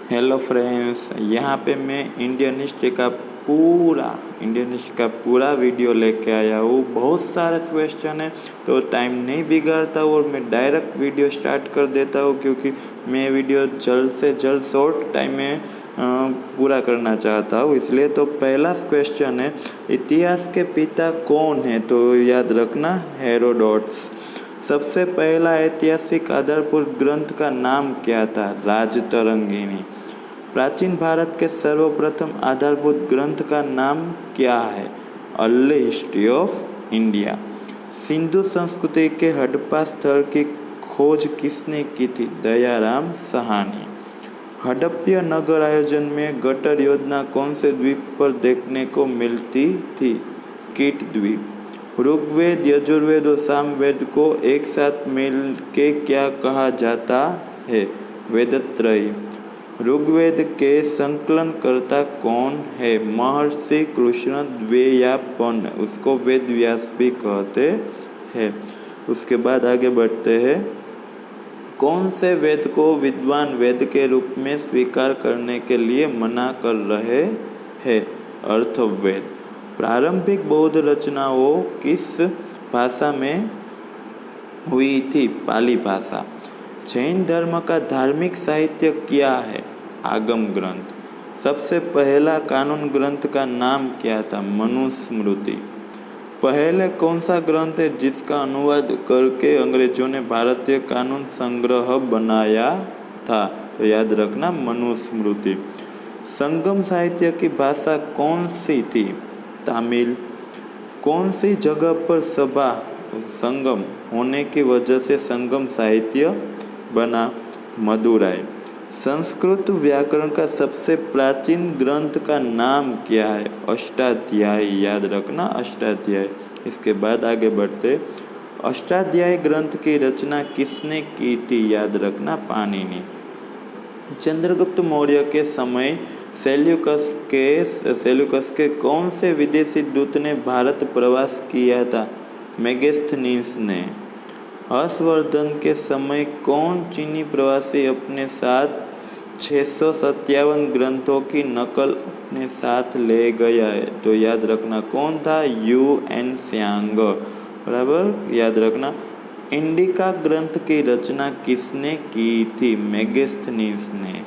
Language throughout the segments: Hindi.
हेलो फ्रेंड्स, यहाँ पे मैं इंडियन हिस्ट्री का पूरा वीडियो लेके आया हूँ। बहुत सारे क्वेश्चन है तो टाइम नहीं बिगाड़ता और मैं डायरेक्ट वीडियो स्टार्ट कर देता हूँ, क्योंकि मैं वीडियो जल्द से जल्द शॉर्ट टाइम में पूरा करना चाहता हूँ। इसलिए तो पहला क्वेश्चन है, इतिहास के पिता कौन है? तो याद रखना, हेरोडोटस। सबसे पहला ऐतिहासिक आधारभूत ग्रंथ का नाम क्या था? राजतरंगिणी। प्राचीन भारत के सर्वप्रथम आधारभूत ग्रंथ का नाम क्या है? Early history of India. Sindhu संस्कृति के हड़प्पा स्थल की खोज किसने की थी? दयाराम साहनी। हड़प्पा नगर आयोजन में गटर योजना कौन से द्वीप पर देखने को मिलती थी? कीट द्वीप। ऋग्वेद, यजुर्वेद और सामवेद को एक साथ मिल के क्या कहा जाता है? वेदत्रयी। ऋग्वेद के संकलनकर्ता कौन है? महर्षि कृष्ण द्वैपायन, उसको वेद व्यास भी कहते हैं। उसके बाद आगे बढ़ते हैं। कौन से वेद को विद्वान वेद के रूप में स्वीकार करने के लिए मना कर रहे हैं? अथर्ववेद। प्रारंभिक बौद्ध रचनाओं किस भाषा में हुई थी? पाली भाषा। जैन धर्म का धार्मिक साहित्य क्या है? आगम ग्रंथ। सबसे पहला कानून ग्रंथ का नाम क्या था? मनुस्मृति। पहले कौन सा ग्रंथ है जिसका अनुवाद करके अंग्रेजों ने भारतीय कानून संग्रह बनाया था? तो याद रखना, मनुस्मृति। संगम साहित्य की भाषा कौन सी थी? तमिल। कौन सी जगह पर सभा संगम होने की वजह से संगम साहित्य बना? मदुराई। संस्कृत व्याकरण का सबसे प्राचीन ग्रंथ का नाम क्या है? अष्टाध्यायी। याद रखना, अष्टाध्यायी। इसके बाद आगे बढ़ते। अष्टाध्यायी ग्रंथ की रचना किसने की थी? याद रखना, पाणिनि। चंद्रगुप्त मौर्य के समय सेल्यूकस के कौन से विदेशी दूत ने भारत प्रवास किया था? मेगस्थनीस ने। हर्षवर्धन के समय कौन चीनी प्रवासी अपने साथ 657 ग्रंथों की नकल अपने साथ ले गया है? तो याद रखना, कौन था? UN Tsang. बराबर, याद रखना। इंडिका ग्रंथ की रचना किसने की थी? मेगस्थनीस ने।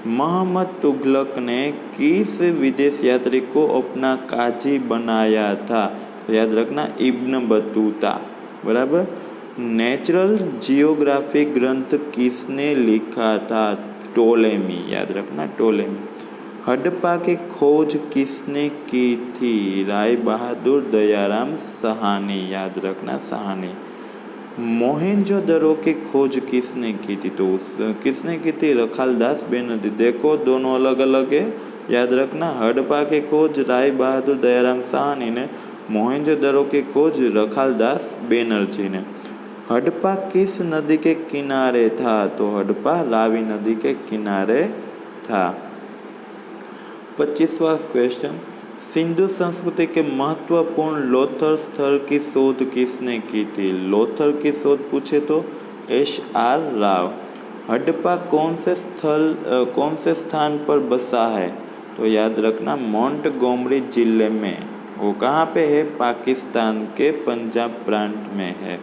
मोहम्मद तुगलक ने किस विदेश यात्री को अपना काजी बनाया था? तो याद रखना, इब्न बतूता। बराबर। नेचुरल जियोग्राफी ग्रंथ किसने लिखा था? टोलेमी। याद रखना, टोलेमी। हड़प्पा की खोज किसने की थी? राय बहादुर दयाराम साहनी। याद रखना, साहनी। मोहेंजोदड़ो की खोज किसने की थी? तो किसने की थी? रखालदास बेनर्जी। देखो, दोनों अलग अलग है। याद रखना, हड़प्पा की खोज राय बहादुर दयाराम साहनी ने, मोहेंजोदड़ो की खोज रखालदास बेनर्जी ने। हड़प्पा किस नदी के किनारे था? तो हड़प्पा रावी नदी के किनारे था। 25वां क्वेश्चन, सिंधु संस्कृति के महत्वपूर्ण लोथल स्थल की शोध किसने की थी? लोथल की शोध पूछे तो SR राव। हड़प्पा कौन से स्थान पर बसा है? तो याद रखना, मोंटगोमरी जिले में। वो कहाँ पे है? पाकिस्तान के पंजाब प्रांत में है।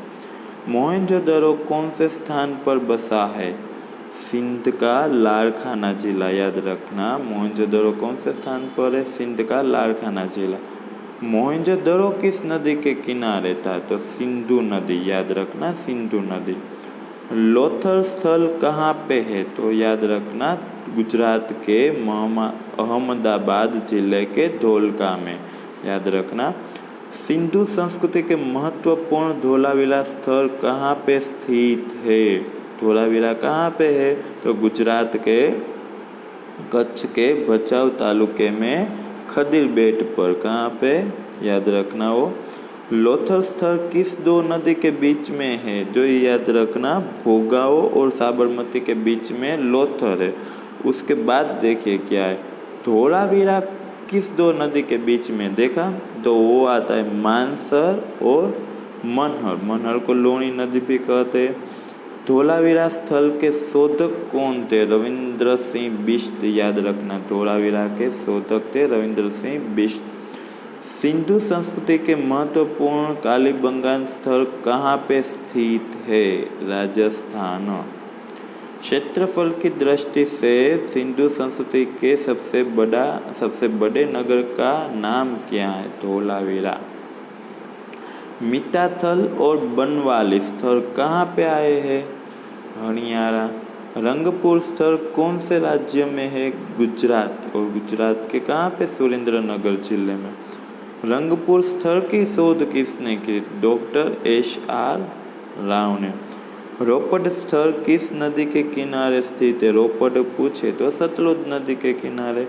मोहेंजोदड़ो कौन से स्थान पर बसा है? सिंध का लारखाना जिला। याद रखना, मोहेंजोदड़ो कौन से स्थान पर है? सिंध का लारखाना जिला। मोहेंजोदड़ो किस नदी के किनारे था? तो सिंधु नदी। याद रखना, सिंधु नदी। लोथल स्थल कहाँ पे है? तो याद रखना, गुजरात के अहमदाबाद जिले के धोलका में। याद रखना। सिंधु संस्कृति के महत्वपूर्ण धोलावीरा स्थल कहाँ पे स्थित है? धोलावीरा कहाँ पे है? तो गुजरात के कच्छ के भचाऊ तालुके में खदीर बेट पर। कहाँ पे? याद रखना, वो लोथल स्थल किस दो नदी के बीच में है? जो याद रखना, भोगाओ और साबरमती के बीच में लोथल है। उसके बाद देखिए क्या है, धोलावीरा किस दो नदी के बीच में? देखा तो वो आता है मानसर और मनहर। मनहर को लूणी नदी भी कहते हैं। धोलावीरा स्थल के शोधक कौन थे? रविंद्र सिंह बिष्ट। याद रखना, धोलावीरा के शोधक थे रविंद्र सिंह बिष्ट। सिंधु संस्कृति के महत्वपूर्ण कालीबंगान स्थल कहाँ पे स्थित है? राजस्थान। क्षेत्रफल की दृष्टि से सिंधु संस्कृति के सबसे बड़े नगर का नाम क्या है? धोलावीरा। मिताथल और बनवाली स्थल कहाँ पे आए हैं? हरियाणा। रंगपुर स्थल कौन से राज्य में है? गुजरात। और गुजरात के कहाँ पे? सुरेंद्रनगर जिले में। रंगपुर स्थल की शोध किसने की? डॉक्टर SR राव ने। रोपड़ स्थल किस नदी के किनारे स्थित है? रोपड़ पूछे तो सतलुज नदी के किनारे।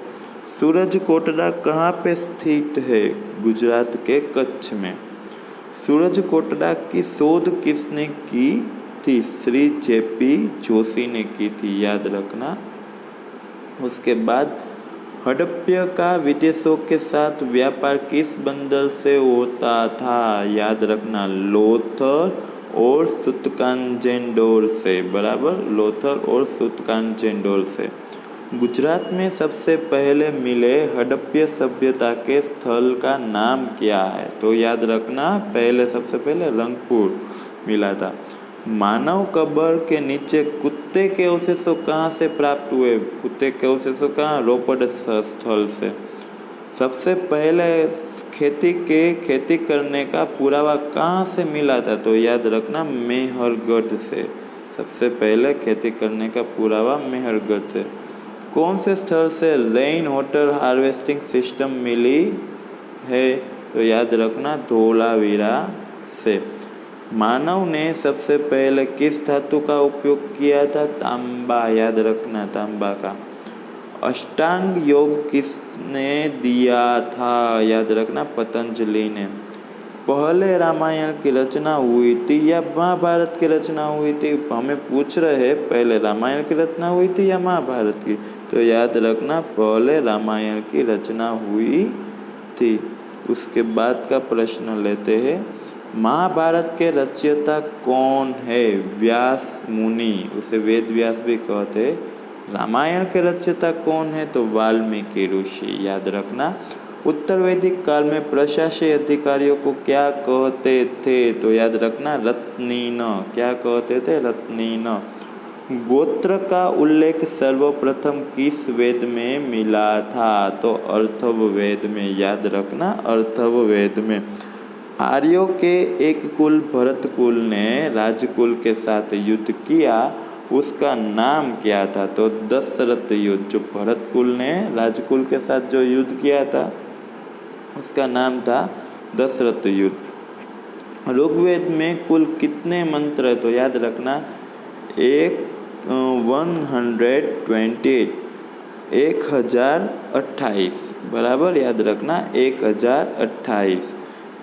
सूरज कोटड़ा कहाँ पे स्थित है? गुजरात के कच्छ में। सूरज कोटड़ा की शोध किसने की थी? श्री JP जोशी ने की थी। याद रखना। उसके बाद हड़प्पा का विदेशों के साथ व्यापार किस बंदर से होता था? याद रखना, लोथर और सूतकांजेंडोर से। बराबर, लोथर और सूतकांजेंडोर से। गुजरात में सबसे पहले मिले हड़प्पा सभ्यता के स्थल का नाम क्या है? तो याद रखना, सबसे पहले रंगपुर मिला था। मानव कब्र के नीचे कुत्ते के अवशेषों कहाँ से प्राप्त हुए? कुत्ते के अवशेषों कहाँ? रोपड़ स्थल से। सबसे पहले खेती करने का पुरावा कहाँ से मिला था? तो याद रखना, मेहरगढ़ से। सबसे पहले खेती करने का पुरावा मेहरगढ़ से। कौन से स्थल से रेन वाटर हार्वेस्टिंग सिस्टम मिली है? तो याद रखना, धोलावीरा से। मानव ने सबसे पहले किस धातु का उपयोग किया था? तांबा। याद रखना, तांबा का। अष्टांग योग किसने दिया था? याद रखना, पतंजलि ने। पहले रामायण की रचना हुई थी या महाभारत की रचना हुई थी? हमें पूछ रहे हैं पहले रामायण की रचना हुई थी या महाभारत की। तो याद रखना, पहले रामायण की रचना हुई थी। उसके बाद का प्रश्न लेते हैं। महाभारत के रचयिता कौन है? व्यास मुनि, उसे वेद व्यास भी कहते हैं। रामायण के रचयिता कौन है? तो वाल्मीकि ऋषि। याद रखना। उत्तर वैदिक काल में प्रशासकीय अधिकारियों को क्या कहते थे? तो याद रखना, रत्नीन। क्या कहते थे? रत्नीन। गोत्र का उल्लेख सर्वप्रथम किस वेद में मिला था? तो अथर्ववेद में। याद रखना, अथर्ववेद में। आर्यों के एक कुल भरतकुल ने राजकुल के साथ युद्ध किया, उसका नाम क्या था? तो दशरथ युद्ध। जो भरतकुल ने राजकुल के साथ जो युद्ध किया था, उसका नाम था दशरथ युद्ध। ऋग्वेद में कुल कितने मंत्र है? तो याद रखना, 1028। बराबर, याद रखना, 1028।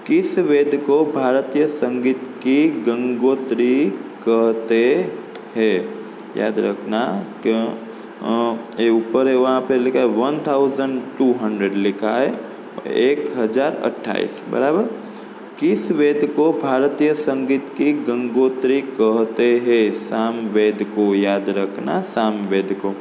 किस वेद को भारतीय संगीत की गंगोत्री कहते हैं? याद रखना, ये ऊपर है, वहाँ पे लिखा है 1200 लिखा है, 1028। बराबर। किस वेद को भारतीय संगीत की गंगोत्री कहते हैं? सामवेद को। याद रखना, सामवेद को।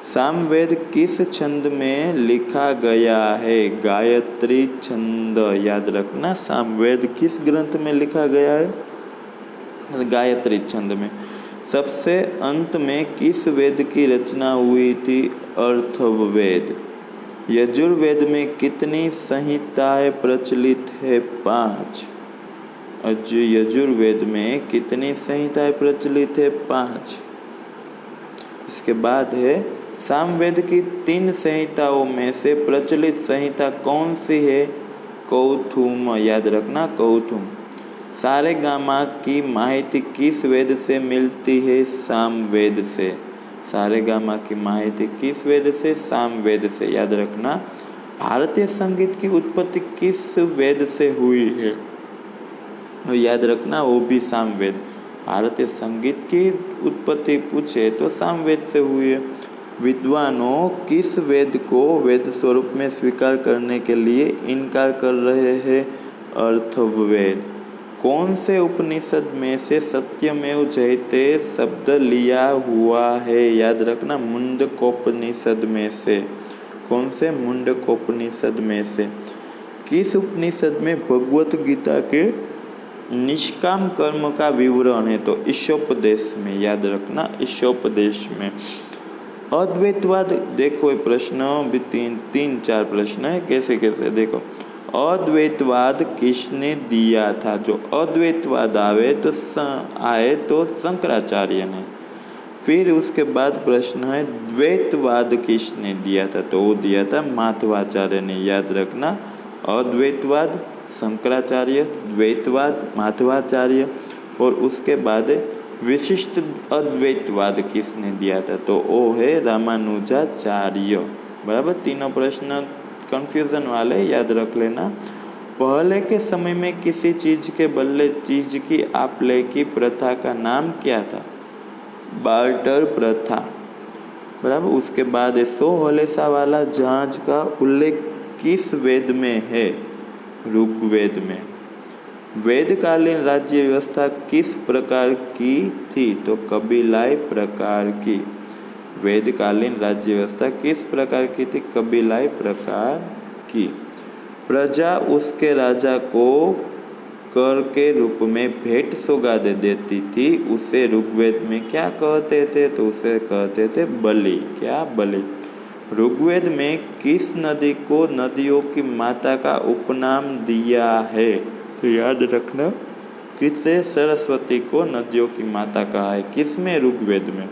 सामवेद किस छंद में लिखा गया है? गायत्री छंद। याद रखना, सामवेद किस ग्रंथ में लिखा गया है? गायत्री छंद में। सबसे अंत में किस वेद की रचना हुई थी? अथर्ववेद। यजुर्वेद में कितनी संहिताएं प्रचलित है? 5। यजुर्वेद में कितनी संहिताएं प्रचलित है? 5। इसके बाद है, सामवेद की 3 संहिताओं में से प्रचलित संहिता कौन सी है? कौथुम। याद रखना, कौथुम। सारेगामा की माहिती किस वेद से मिलती है? सामवेद से। सारेगामा की माहिती किस वेद से? सामवेद से। याद रखना। भारतीय संगीत की उत्पत्ति किस वेद से हुई है? तो याद रखना, वो भी सामवेद। भारतीय संगीत की उत्पत्ति पूछे तो सामवेद से हुई है। विद्वानों किस वेद को वेद स्वरूप में स्वीकार करने के लिए इनकार कर रहे हैं? अथर्ववेद। कौन से उपनिषद में से सत्यमेव जयते शब्द लिया हुआ है? याद रखना, मुंडकोपनिषद में से। कौन से? मुंडकोपनिषद में से। किस उपनिषद में भगवत गीता के निष्काम कर्म का विवरण है? तो ईशोपदेश में। याद रखना, ईशोपदेश में। अद्वैतवाद, देखो ये प्रश्न भी तीन चार प्रश्न है, कैसे कैसे देखो। अद्वैतवाद किसने दिया था? जो अद्वैतवाद आए तो शंकराचार्य ने। फिर उसके बाद प्रश्न है द्वैतवाद किसने दिया था? तो वो दिया था माधवाचार्य ने। याद रखना, अद्वैतवाद शंकराचार्य, द्वैतवाद माधवाचार्य, और उसके बाद विशिष्ट अद्वैतवाद किसने दिया था? तो वो है रामानुजाचार्य। बराबर, तीनों प्रश्न कंफ्यूजन वाले, याद रख लेना। पहले के समय में किसी चीज के बदले चीज की आप-ले की प्रथा का नाम क्या था? बार्टर प्रथा। बराबर, उसके बाद 100 हलेसा वाला जहाज का उल्लेख किस वेद में है? ऋग्वेद में। वेदकालीन राज्य व्यवस्था किस प्रकार की थी? तो कबीलाई प्रकार की। वेदकालीन राज्य व्यवस्था किस प्रकार की थी? कबीलाई प्रकार की। प्रजा उसके राजा को कर के रूप में भेंट सौगातें देती थी, उसे ऋग्वेद में क्या कहते थे? तो उसे कहते थे बलि। क्या? बलि। ऋग्वेद में किस नदी को नदियों की माता का उपनाम दिया है? तो याद रखना, किसे? सरस्वती को नदियों की माता कहा है। किसमें? ऋग्वेद में।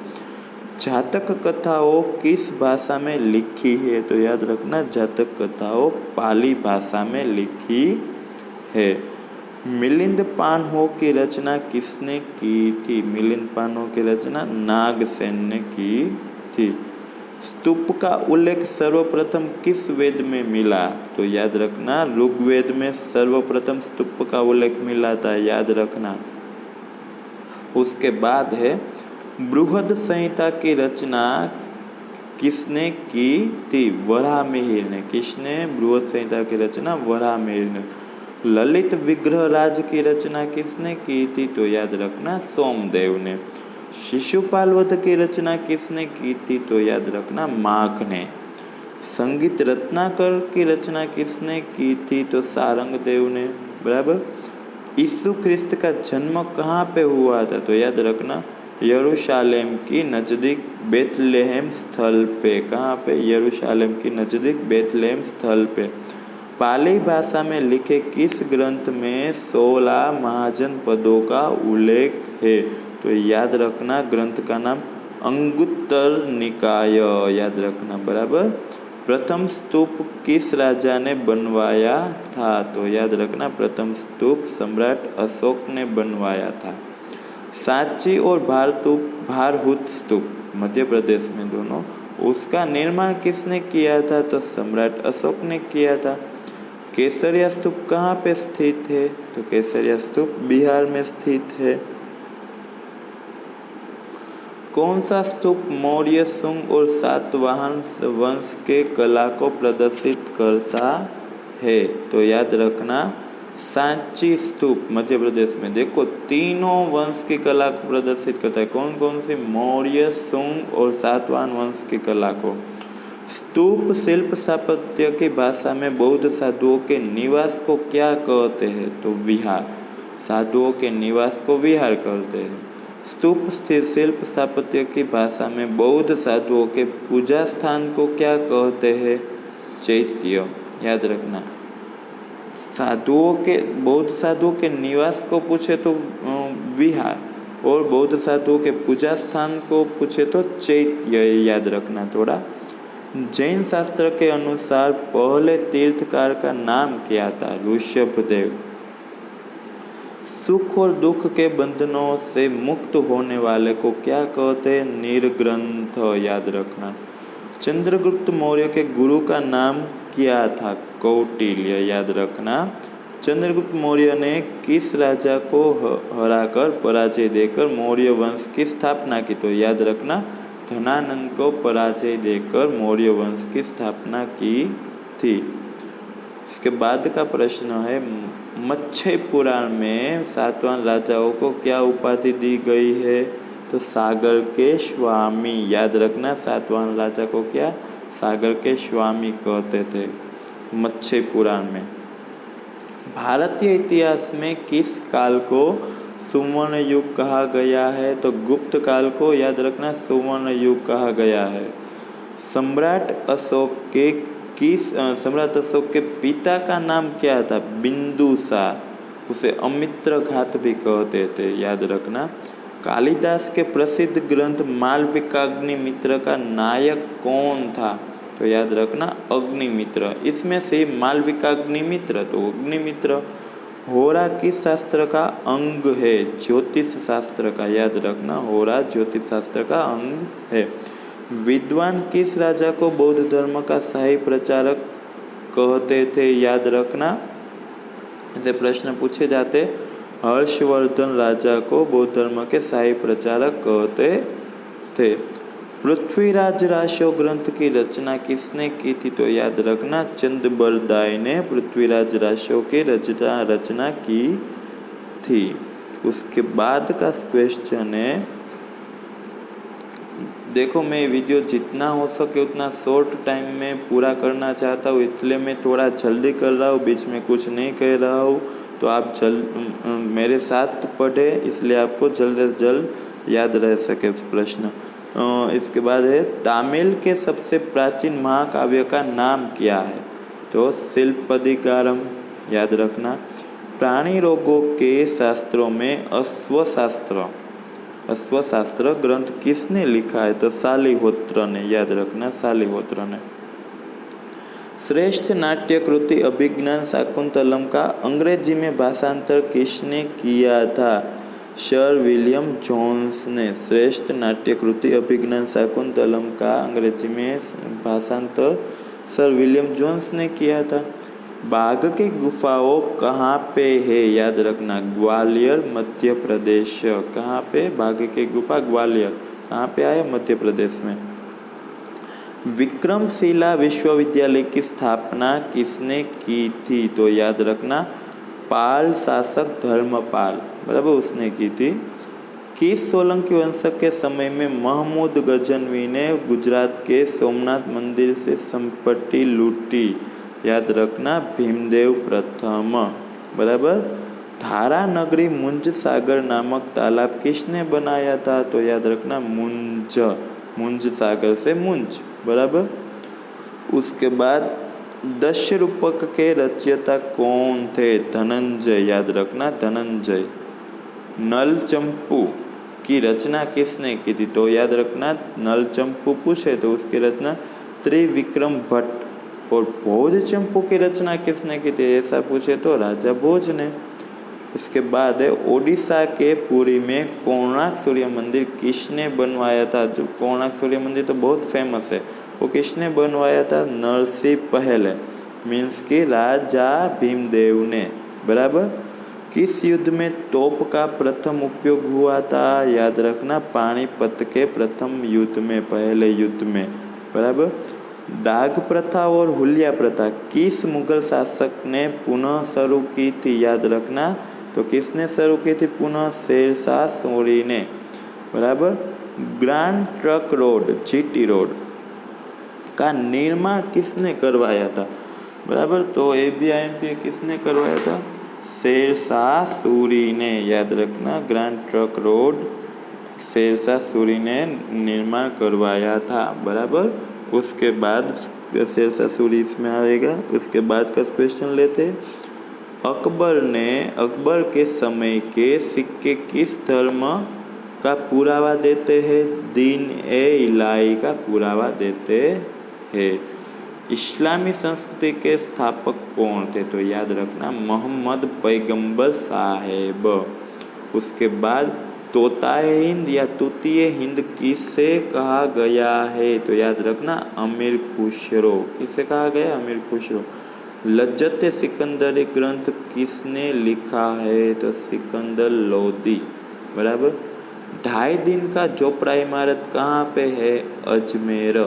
जातक कथाओं किस भाषा में लिखी है? तो याद रखना, जातक कथाओं पाली भाषा में लिखी है। मिलिंद पानों की रचना किसने की थी? मिलिंद पानों की रचना नागसेन ने की थी। स्तूप का उल्लेख सर्वप्रथम किस वेद में मिला? तो याद रखना, ऋग्वेद में सर्वप्रथम स्तूप का उल्लेख मिला था। याद रखना। उसके बाद है बृहद संहिता की रचना किसने की थी? वराहमिहिर ने। किसने? बृहद संहिता की रचना वराहमिहिर ने। ललित विग्रह राज की रचना किसने की थी? तो याद रखना, सोमदेव ने। शिशुपाल वध की रचना किसने की थी? तो याद रखना, माघ ने। संगीत रत्नाकर की रचना किसने की थी? तो सारंगदेव ने। बराबर। यीशु ख्रिस्त का जन्म कहाँ पे हुआ था? तो याद रखना, यरूशलेम की नजदीक बेथलेहम स्थल पे। कहाँ पे? यरूशलेम की नजदीक बेथलेहम स्थल पे। पाली भाषा में लिखे किस ग्रंथ में 16 महाजनपदों का उल्लेख है? तो याद रखना, ग्रंथ का नाम अंगुत्तर निकाय। याद रखना। बराबर। प्रथम स्तूप किस राजा ने बनवाया था? तो याद रखना, प्रथम स्तूप सम्राट अशोक ने बनवाया था। सांची और भारहूत स्तूप मध्य प्रदेश में दोनों, उसका निर्माण किसने किया था? तो सम्राट अशोक ने किया था। केसरिया स्तूप कहाँ पे स्थित है? तो केसरिया स्तूप बिहार में स्थित है। कौन सा स्तूप मौर्य, शुंग और सातवाहन वंश के कला को प्रदर्शित करता है? तो याद रखना, सांची स्तूप मध्य प्रदेश में। देखो, तीनों वंश की कला को प्रदर्शित करता है। कौन कौन सी? मौर्य, शुंग और सातवाहन वंश की कला को। स्तूप शिल्प स्थापत्य की भाषा में बौद्ध साधुओं के निवास को क्या कहते हैं? तो विहार। साधुओं के निवास को विहार कहते हैं। स्तूप स्थित शिल्प स्थापत्य की भाषा में बौद्ध साधुओं के पूजा स्थान को क्या कहते हैं? चैत्य। याद रखना, बौद्ध साधुओं के निवास को पूछे तो विहार, और बौद्ध साधुओं के पूजा स्थान को पूछे तो चैत्य। याद रखना थोड़ा। जैन शास्त्र के अनुसार पहले तीर्थकार का नाम क्या था? ऋषभदेव। सुख और दुख के बंधनों से मुक्त होने वाले को क्या कहते हैं? निर्ग्रंथ। याद रखना। चंद्रगुप्त मौर्य के गुरु का नाम क्या था? कौटिल्य। याद रखना। चंद्रगुप्त मौर्य ने किस राजा को हराकर पराजय देकर मौर्य वंश की स्थापना की? तो याद रखना, धनानंद को पराजय देकर मौर्य वंश की स्थापना की थी। इसके बाद का प्रश्न है, मत्स्य पुराण में सातवाहन राजाओं को क्या उपाधि दी गई है? तो सागर के स्वामी। याद रखना, सातवाहन राजा को क्या सागर के स्वामी कहते थे मत्स्य पुराण में। भारतीय इतिहास में किस काल को सुवर्ण युग कहा गया है? तो गुप्त काल को याद रखना सुवर्ण युग कहा गया है। सम्राट अशोक के पिता का नाम क्या था? बिंदुसार। उसे अमित्र घात भी कहते थे, याद रखना। कालिदास के प्रसिद्ध ग्रंथ मालविकाग्निमित्र का नायक कौन था? तो याद रखना अग्निमित्र। इसमें से मालविकाग्निमित्र तो अग्निमित्र। होरा किस शास्त्र का अंग है? ज्योतिष शास्त्र का। याद रखना होरा ज्योतिष शास्त्र का अंग है। विद्वान किस राजा को बौद्ध धर्म का सही प्रचारक कहते थे? याद रखना, ऐसे प्रश्न पूछे जाते। हर्षवर्धन राजा को बौद्ध धर्म के सही प्रचारक कहते थे। पृथ्वीराज राशो ग्रंथ की रचना किसने की थी? तो याद रखना चंद्रबरदाई ने पृथ्वीराज राशो की रचना की थी। उसके बाद का क्वेश्चन है, देखो मैं वीडियो जितना हो सके उतना शॉर्ट टाइम में पूरा करना चाहता हूँ, इसलिए मैं थोड़ा जल्दी कर रहा हूँ, बीच में कुछ नहीं कह रहा हूँ। तो आप मेरे साथ पढ़े, इसलिए आपको जल्द से जल्द याद रह सके प्रश्न। इसके बाद है, तमिल के सबसे प्राचीन महाकाव्य का नाम क्या है? तो शिल्पदिगारम। याद रखना। प्राणी रोगों के शास्त्रों में अश्वशास्त्र ग्रंथ किसने लिखा है? तो शालिहोत्र ने। याद रखना शालिहोत्र ने। श्रेष्ठ नाट्य कृति अभिज्ञान शाकुंतलम का अंग्रेजी में भाषांतर किसने किया था? सर विलियम जोन्स ने। श्रेष्ठ नाट्य कृति अभिज्ञान शाकुंतलम का अंग्रेजी में भाषांतर सर विलियम जोन्स ने किया था। बाघ की गुफाओं कहाँ पे है? याद रखना ग्वालियर मध्य प्रदेश। कहाँ पे? बाघ की गुफा ग्वालियर। कहाँ पे आए? मध्य प्रदेश में। विक्रमशिला विश्वविद्यालय की स्थापना किसने की थी? तो याद रखना पाल शासक धर्मपाल, बराबर, उसने की थी। किस सोलंकी वंशक के समय में महमूद गजनवी ने गुजरात के सोमनाथ मंदिर से संपत्ति लूटी? याद रखना भीमदेव प्रथम, बराबर। धारा नगरी मुंज सागर नामक तालाब किसने बनाया था? तो याद रखना मुंज सागर से मुंज, बराबर। उसके बाद दश रूपक के रचयिता कौन थे? धनंजय। याद रखना धनंजय। नल चंपू की रचना किसने की थी? तो याद रखना नल चंपू पूछे तो उसकी रचना त्रिविक्रम भट्ट। और भोज चंपू की रचना किसने की थी? ऐसा पूछे तो राजा भोज ने। इसके बाद है, ओडिशा के पुरी में कोणार्क सूर्य मंदिर किसने बनवाया था? जो कोणार्क सूर्य मंदिर तो बहुत फेमस है, वो किसने बनवाया था? नरसिंह पहले, मीन्स कि राजा भीमदेव ने, बराबर। किस युद्ध में तोप का प्रथम उपयोग हुआ था? याद रखना पानीपत के प्रथम युद्ध में, पहले युद्ध में, बराबर। दाग प्रथा और हुलिया प्रथा किस मुगल शासक ने पुनः शुरू की थी? याद रखना, तो किसने शुरू की थी पुनः? शेरशाह सूरी ने, बराबर। Grand trunk road GT road का निर्माण किसने करवाया था? बराबर, तो ABIMP किसने करवाया था? शेरशाह सूरी ने। याद रखना grand trunk road Shershah Suri ने निर्माण करवाया था, बराबर। उसके बाद शेरशाह सूरी इसमें आएगा। उसके बाद का क्वेश्चन लेते हैं, अकबर के समय के सिक्के किस धर्म का पुरावा देते हैं? दीन ए इलाही का पुरावा देते हैं। इस्लामी संस्कृति के स्थापक कौन थे? तो याद रखना मोहम्मद पैगंबर साहेब। उसके बाद तोताए हिंद या तूतीय हिंद किसे कहा गया है? तो याद रखना अमीर खुसरो। किसे कहा गया? अमीर खुसरो। लज्जत सिकंदरी ग्रंथ किसने लिखा है? तो सिकंदर लोदी, बराबर। 2.5 दिन का चोपड़ा इमारत कहाँ पे है? अजमेर,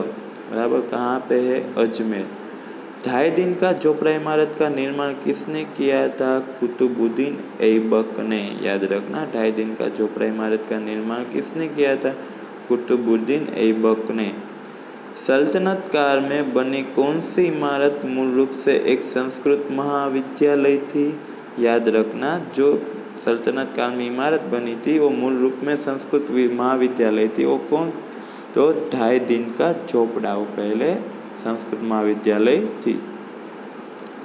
बराबर। कहाँ पे है? अजमेर। 2.5 दिन का झोपड़ा इमारत का निर्माण किसने किया था? कुतुबुद्दीन ऐबक ने। याद रखना, 2.5 दिन का झोपड़ा इमारत का निर्माण किसने किया था? कुतुबुद्दीन ऐबक ने। सल्तनत काल में बनी कौन सी इमारत मूल रूप से एक संस्कृत महाविद्यालय थी? याद रखना, जो सल्तनत काल में इमारत बनी थी वो मूल रूप में संस्कृत महाविद्यालय थी। वो कौन? तो 2.5 दिन का झोपड़ा वो पहले संस्कृत महाविद्यालय थी।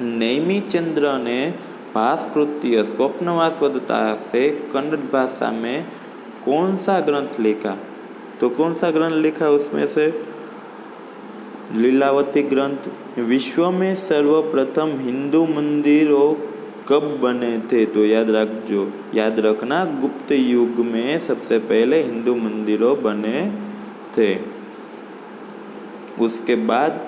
नेमिचंद्र ने भास्कृत्य स्वप्नवासवदता से कन्नड़ भाषा में कौन सा ग्रंथ लिखा? तो कौन सा ग्रंथ लिखा उसमें से? लीलावती ग्रंथ। विश्व में सर्वप्रथम हिंदू मंदिरों कब बने थे? तो याद रखना, गुप्त युग में सबसे पहले हिंदू मंदिरों बने थे। उसके बाद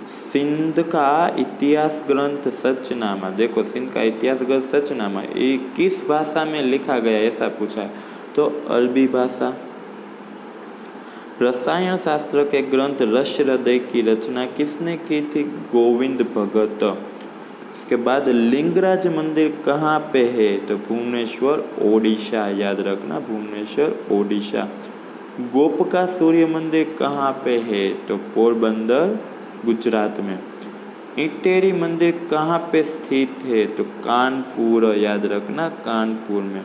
सिंध का इतिहास ग्रंथ सचनामा, देखो सिंध का इतिहास ग्रंथ सचनामा ये किस भाषा में लिखा गया ऐसा पूछा? तो अरबी भाषा। रसायन शास्त्र के ग्रंथ रस हृदय की रचना किसने की थी? गोविंद भगत। इसके बाद लिंगराज मंदिर कहाँ पे है? तो भुवनेश्वर ओडिशा। याद रखना, भुवनेश्वर ओडिशा। गोपका सूर्य मंदिर कहाँ पे है? तो पोरबंदर गुजरात में। इटेरी मंदिर कहाँ पे स्थित है? तो कानपुर। याद रखना, कानपुर में।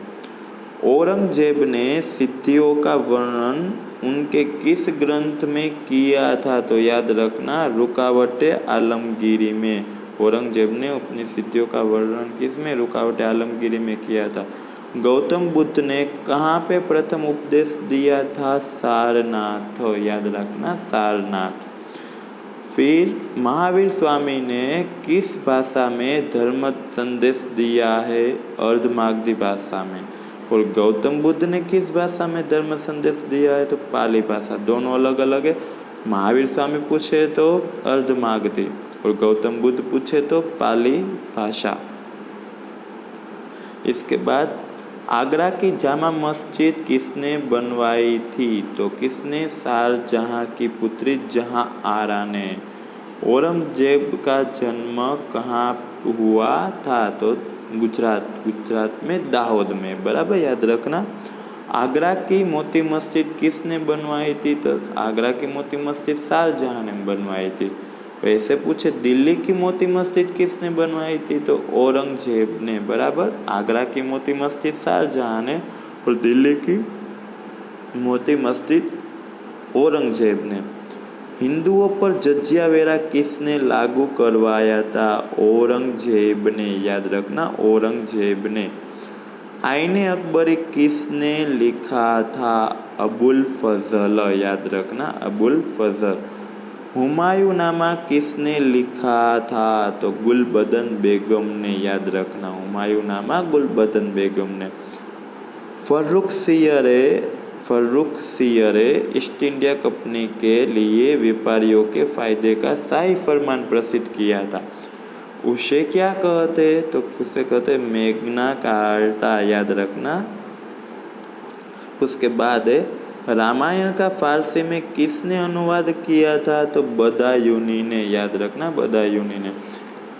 औरंगजेब ने सिद्धियों का वर्णन उनके किस ग्रंथ में किया था? तो याद रखना, रुकावटे आलमगीरी में। औरंगजेब ने अपनी सिद्धियों का वर्णन किस में? रुकावटे आलमगीरी में किया था। गौतम बुद्ध ने कहाँ पे प्रथम उपदेश दिया था? सारनाथ। याद रखना, सारनाथ। फिर महावीर स्वामी ने किस भाषा में धर्म संदेश दिया है? अर्धमागधी भाषा में। और गौतम बुद्ध ने किस भाषा में धर्म संदेश दिया है? तो पाली भाषा। दोनों अलग अलग है। महावीर स्वामी पूछे तो अर्धमागधी और गौतम बुद्ध पूछे तो पाली भाषा। इसके बाद आगरा की जामा मस्जिद किसने बनवाई थी? तो किसने? शाहजहां की पुत्री जहांआरा ने। औरंगजेब का जन्म कहाँ हुआ था? तो गुजरात में दाहोद में। बराबर, याद रखना। आगरा की मोती मस्जिद किसने बनवाई थी? तो आगरा की मोती मस्जिद शाहजहां ने बनवाई थी। वैसे पूछे दिल्ली की मोती मस्जिद किसने बनवाई थी? तो औरंगजेब ने। बराबर, आगरा की मोती मस्जिद शाहजहां ने और दिल्ली की मोती मस्जिद औरंगजेब ने। हिंदुओं पर जजिया वेरा किसने लागू करवाया था? औरंगजेब ने। याद रखना, औरंगजेब ने। आईने अकबरी किसने लिखा था? अबुल फजल। याद रखना, अबुल फजल। हुमायूंनामा किसने लिखा था? तो गुलबदन बेगम ने। याद रखना, हुमायूंनामा गुलबदन बेगम ने। फर्रुखसियरे ईस्ट इंडिया कंपनी के लिए व्यापारियों के फायदे का शाही फरमान प्रसिद्ध किया था। उसे क्या कहते? तो उसे कहते मैग्ना कार्टा। याद रखना। उसके बाद रामायण का फारसी में किसने अनुवाद किया था? तो बदायूनी ने। याद रखना, बदायूनी ने।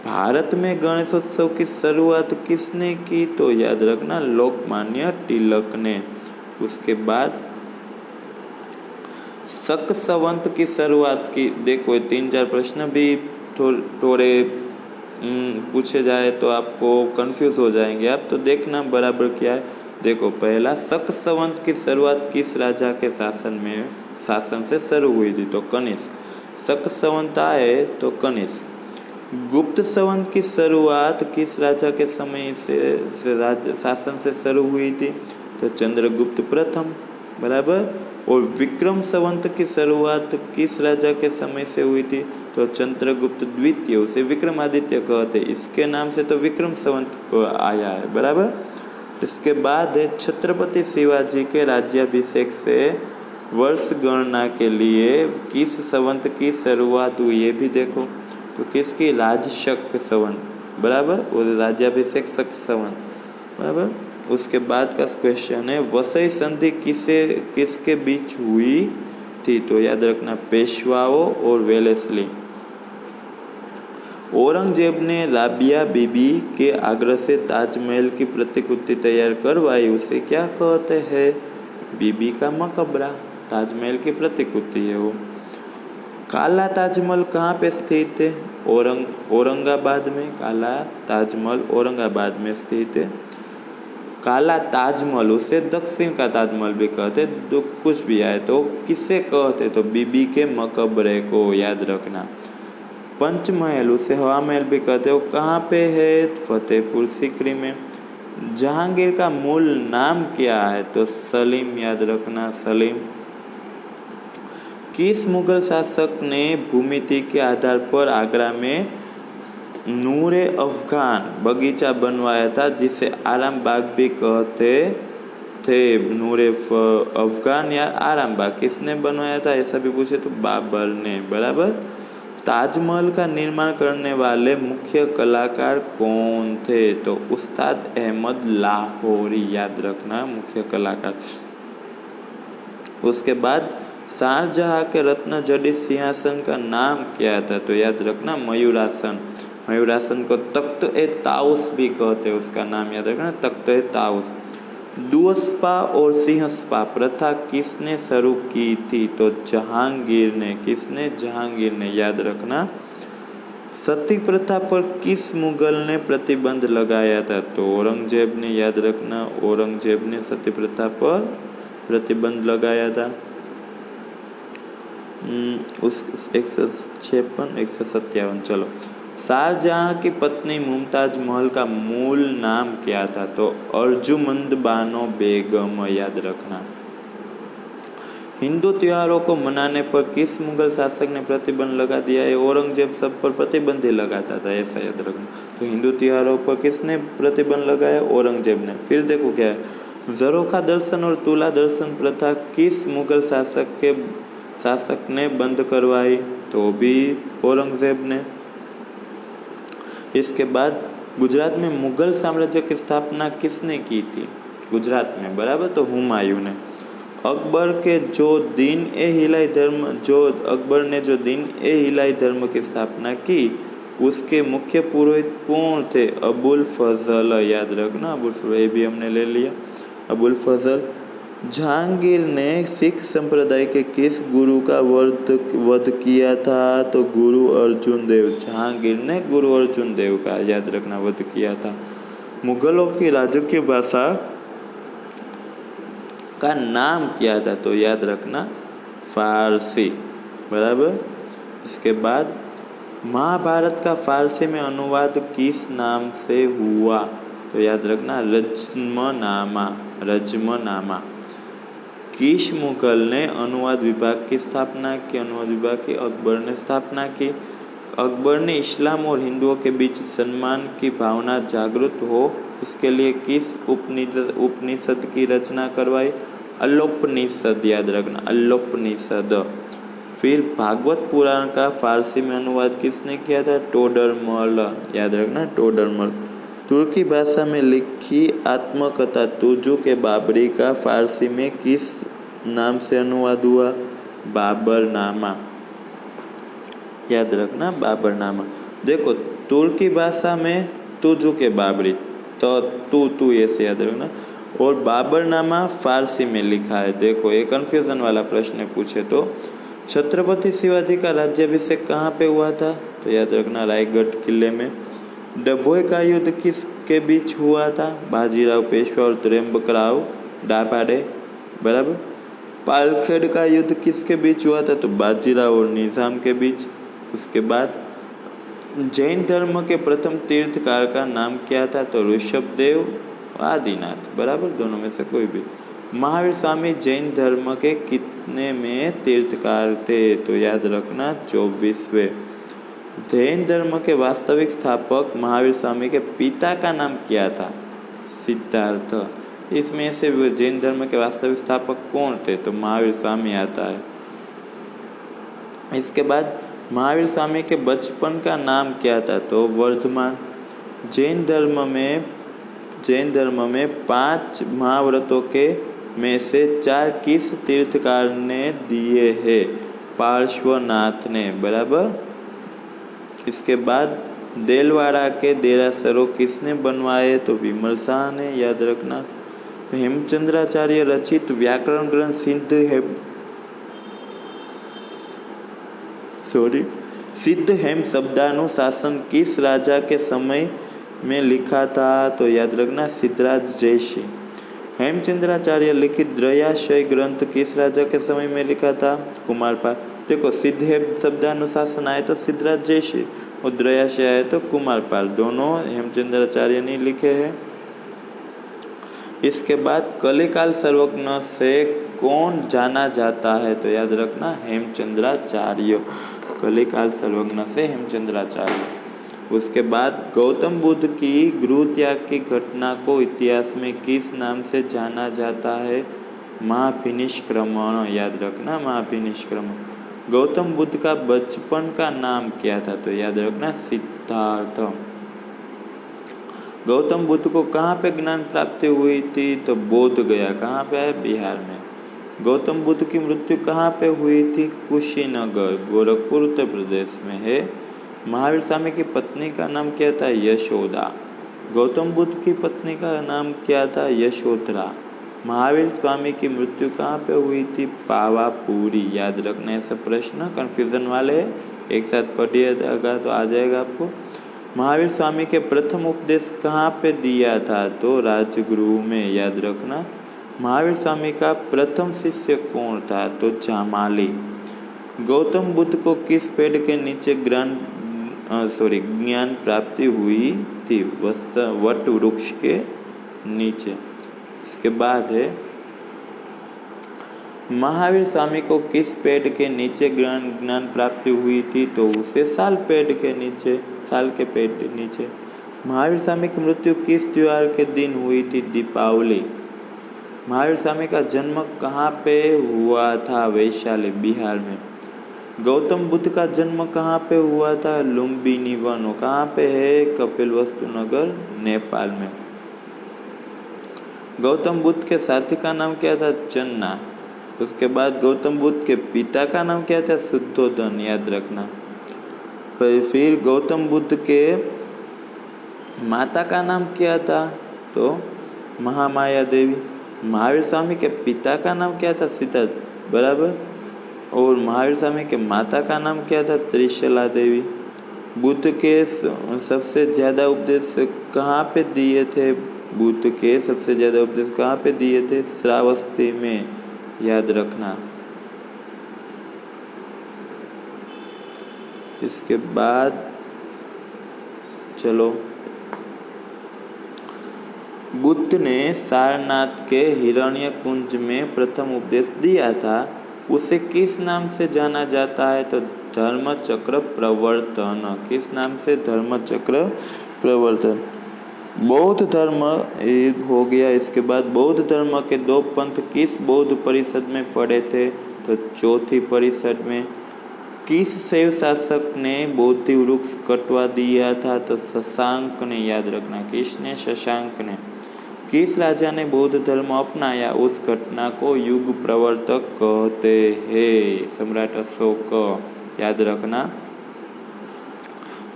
भारत में गणेशोत्सव की शुरुआत किसने की? तो याद रखना, लोकमान्य तिलक ने। उसके बाद शक संवत की शुरुआत की, देखो 3-4 प्रश्न भी थोड़े पूछे जाए तो आपको कंफ्यूज हो जाएंगे आप, तो देखना बराबर क्या है। देखो, पहला शक संवत की शुरुआत किस राजा के शासन से शुरू हुई थी? तो कनिष्क। शक संवत आए तो कनिष्क। गुप्त संवत की शुरुआत किस राजा के समय से शासन से शुरू हुई थी? तो चंद्रगुप्त प्रथम। बराबर। और विक्रम संवत की शुरुआत किस राजा के समय से हुई थी? तो चंद्रगुप्त द्वितीय। उसे विक्रमादित्य कहते, इसके नाम से तो विक्रम संवत आया है। बराबर। इसके बाद छत्रपति शिवाजी के राज्याभिषेक से वर्ष गणना के लिए किस संवत की शुरुआत हुई? ये भी देखो, तो किसकी? राजशक संवत। बराबर। और राज्याभिषेक शक संवत। बराबर। उसके बाद का क्वेश्चन है वसई संधि किसके बीच हुई थी? तो याद रखना, पेशवाओं और वेलेस्ली। औरंगजेब ने राबिया बीबी के आग्रह से ताजमहल की प्रतिकृति तैयार करवाई, उसे क्या कहते हैं? बीबी का मकबरा। ताजमहल की प्रतिकृति है वो। काला ताजमहल कहाँ पे स्थित है? औरंगाबाद में। काला ताजमहल औरंगाबाद में स्थित है। काला ताजमहल, उसे दक्षिण का ताजमहल भी कहते, तो कुछ भी आए तो किसे कहते? तो बीबी के मकबरे को, याद रखना। पंचमहल, उसे हवा महल भी कहते हो, कहाँ पे है? फतेहपुर सीकरी में। जहांगीर का मूल नाम क्या है? तो सलीम, याद रखना, सलीम। किस मुगल शासक ने भूमिति के आधार पर आगरा में नूरे अफगान बगीचा बनवाया था, जिसे आराम बाग भी कहते थे? नूरे अफगान या आराम बाग किसने बनवाया था, ऐसा भी पूछे तो बाबर ने। बराबर। ताजमहल का निर्माण करने वाले मुख्य कलाकार कौन थे? तो उस्ताद अहमद लाहौरी, याद रखना, मुख्य कलाकार। उसके बाद शाहजहां के रत्न जड़ित सिंहासन का नाम क्या था? तो याद रखना, मयूरासन। मयूरासन को तख्त-ए-ताउस भी कहते हैं, उसका नाम याद रखना, तख्त-ए-ताउस। दुअस्पा और सिंहस्पा प्रथा किसने शुरू की थी? तो जहांगीर ने। किसने? जहांगीर ने, याद रखना। सती प्रथा पर किस मुगल ने प्रतिबंध लगाया था? तो औरंगजेब ने, याद रखना, औरंगजेब ने सती प्रथा पर प्रतिबंध लगाया था। उस 156, 157। चलो। शाहजहां की पत्नी मुमताज महल का मूल नाम क्या था? तो अर्जुमंद बानो बेगम, याद रखना। हिंदू त्योहारों को मनाने पर किस मुगल शासक ने प्रतिबंध लगा दिया है? औरंगजेब सब पर प्रतिबंध ही लगाता था, ऐसा याद रखना। तो हिंदू त्योहारों पर किसने प्रतिबंध लगाया? औरंगजेब ने। फिर देखो क्या है, ज़रोखा दर्शन और तुला दर्शन प्रथा किस मुगल शासक ने बंद करवाई? तो भी औरंगजेब ने। इसके बाद गुजरात में मुगल साम्राज्य की स्थापना किसने की थी? गुजरात में। बराबर। तो हुमायूं ने। अकबर ने जो दीन ए इलाही धर्म की स्थापना की, उसके मुख्य पुरोहित कौन थे? अबुल फजल, याद रखना, अबुल फजल, ये भी हमने ले लिया, अबुल फजल। जहांगीर ने सिख संप्रदाय के किस गुरु का वध किया था? तो गुरु अर्जुन देव। जहांगीर ने गुरु अर्जुन देव का, याद रखना, वध किया था। मुगलों की राजकीय भाषा का नाम क्या था? तो याद रखना, फारसी। बराबर। इसके बाद महाभारत का फारसी में अनुवाद किस नाम से हुआ? तो याद रखना, रज्मनामा, रज्मनामा। किस मुगल ने अनुवाद विभाग की स्थापना की? अनुवाद विभाग की अकबर ने स्थापना की। अकबर ने इस्लाम और हिंदुओं के बीच सम्मान की भावना जागृत हो, इसके लिए किस उपनिषद की रचना करवाई? अल्लोपनिषद, याद रखना, अल्लोपनिषद। फिर भागवत पुराण का फारसी में अनुवाद किसने किया था? टोडरमल, याद रखना, टोडरमल। तुर्की भाषा में लिखी आत्मकथा तुजू के बाबरी का फारसी में किस नाम से अनुवाद हुआ? बाबरनामा, याद रखना, बाबरनामा। देखो, तुर्की भाषा में तुजू के बाबरी, तो तू ऐसे याद रखना, और बाबरनामा फारसी में लिखा है। देखो, ये कंफ्यूजन वाला प्रश्न पूछे तो छत्रपति शिवाजी का राज्याभिषेक कहाँ पे हुआ था? तो याद रखना, रायगढ़ किले में। डभोई का युद्ध किसके बीच हुआ था? बाजीराव पेशवा और त्र्यंबकराव दाभाडे। बराबर। पालखेड़ का युद्ध किसके बीच हुआ था? तो बाजीराव और निजाम के बीच। उसके बाद जैन धर्म के प्रथम तीर्थकार का नाम क्या था? तो ऋषभदेव, आदिनाथ। बराबर, दोनों में से कोई भी। महावीर स्वामी जैन धर्म के कितने में तीर्थकार थे? तो याद रखना, 24वें। जैन धर्म के वास्तविक स्थापक महावीर स्वामी के पिता का नाम क्या था? सिद्धार्थ। इसमें से जैन धर्म के वास्तविक स्थापक कौन थे? तो महावीर स्वामी आता है। इसके बाद महावीर स्वामी के बचपन का नाम क्या था? तो वर्धमान। जैन धर्म में 5 महाव्रतों के में से 4 किस तीर्थकार ने दिए हैं? पार्श्वनाथ ने। बराबर। इसके बाद देलवाड़ा के देरासरों किसने बनवाए? तो विमल शाह ने, याद रखना। हेमचंद्राचार्य रचित व्याकरण ग्रंथ सिद्ध हेम शब्दानुशासन किस राजा के समय में लिखा था? तो याद रखना, सिद्धराज जयसिंह। हेमचंद्राचार्य लिखित द्रयाशय ग्रंथ किस राजा के समय में लिखा था? कुमारपाल। देखो, सिद्ध हेम शब्दानुशासन आए तो सिद्धराज जयसिंह और द्रयाशय आए तो कुमारपाल, दोनों हेमचंद्राचार्य ने लिखे हैं। इसके बाद कलिकाल सर्वज्ञ से कौन जाना जाता है? तो याद रखना, हेमचंद्राचार्य। कलिकाल सर्वज्ञ से हेमचंद्राचार्य। उसके बाद गौतम बुद्ध की गृह त्याग की घटना को इतिहास में किस नाम से जाना जाता है? महाभिनिष्क्रमण, याद रखना, महाभिनिष्क्रमण। गौतम बुद्ध का बचपन का नाम क्या था? तो याद रखना, सिद्धार्थ। गौतम बुद्ध को कहाँ पे ज्ञान प्राप्ति हुई थी? तो बोध गया। कहाँ पे है? बिहार में। गौतम बुद्ध की मृत्यु कहाँ पे हुई थी? कुशीनगर, गोरखपुर, उत्तर प्रदेश में है। महावीर स्वामी की पत्नी का नाम क्या था? यशोदा। गौतम बुद्ध की पत्नी का नाम क्या था? यशोधरा। महावीर स्वामी की मृत्यु कहाँ पे हुई थी? पावापुरी। याद रखना, ऐसा प्रश्न कंफ्यूजन वाले एक साथ पढ़िएगा तो आ जाएगा आपको। महावीर स्वामी के प्रथम उपदेश कहाँ पे दिया था? तो राजगृह में, याद रखना। महावीर स्वामी का प्रथम शिष्य कौन था? तो जामाली। गौतम बुद्ध को किस पेड़ के नीचे ज्ञान प्राप्ति हुई थी? वट वृक्ष के नीचे। इसके बाद है, महावीर स्वामी को किस पेड़ के नीचे ज्ञान प्राप्ति हुई थी? तो उसे साल के पेड़ के नीचे। महावीर स्वामी की मृत्यु किस त्योहार के दिन हुई थी? दीपावली। महावीर स्वामी का जन्म कहाँ पे हुआ था? वैशाली, बिहार में। गौतम बुद्ध का जन्म कहाँ पे हुआ था? लुम्बिनी वन। कहाँ पे है? कपिलवस्तु नगर, नेपाल में। गौतम बुद्ध के साथी का नाम क्या था? चन्ना। उसके बाद गौतम बुद्ध के पिता का नाम क्या था? शुद्धोधन, याद रखना। फिर गौतम बुद्ध के माता का नाम क्या था? तो महामाया देवी। महावीर स्वामी के पिता का नाम क्या था? सिद्धार्थ, बराबर। और महावीर स्वामी के माता का नाम क्या था? त्रिशला देवी। बुद्ध के सबसे ज्यादा उपदेश कहाँ पे दिए थे? बुद्ध के सबसे ज्यादा उपदेश कहाँ पे दिए थे? श्रावस्ती में, याद रखना। इसके बाद चलो, बुद्ध ने सारनाथ के हिरण्यकुंज में प्रथम उपदेश दिया था, उसे किस नाम से जाना जाता है? तो धर्मचक्र प्रवर्तन। किस नाम से? धर्मचक्र प्रवर्तन। बौद्ध धर्म हो गया। इसके बाद बौद्ध धर्म के 2 पंथ किस बौद्ध परिषद में पड़े थे? तो चौथी परिषद में। किस शैव शासक ने बोधि वृक्ष कटवा दिया था? तो शशांक ने, याद रखना। किसने? शशांक ने। किस राजा ने बौद्ध धर्म अपनाया? उस घटना को युग प्रवर्तक कहते हैं। सम्राट अशोक, याद रखना।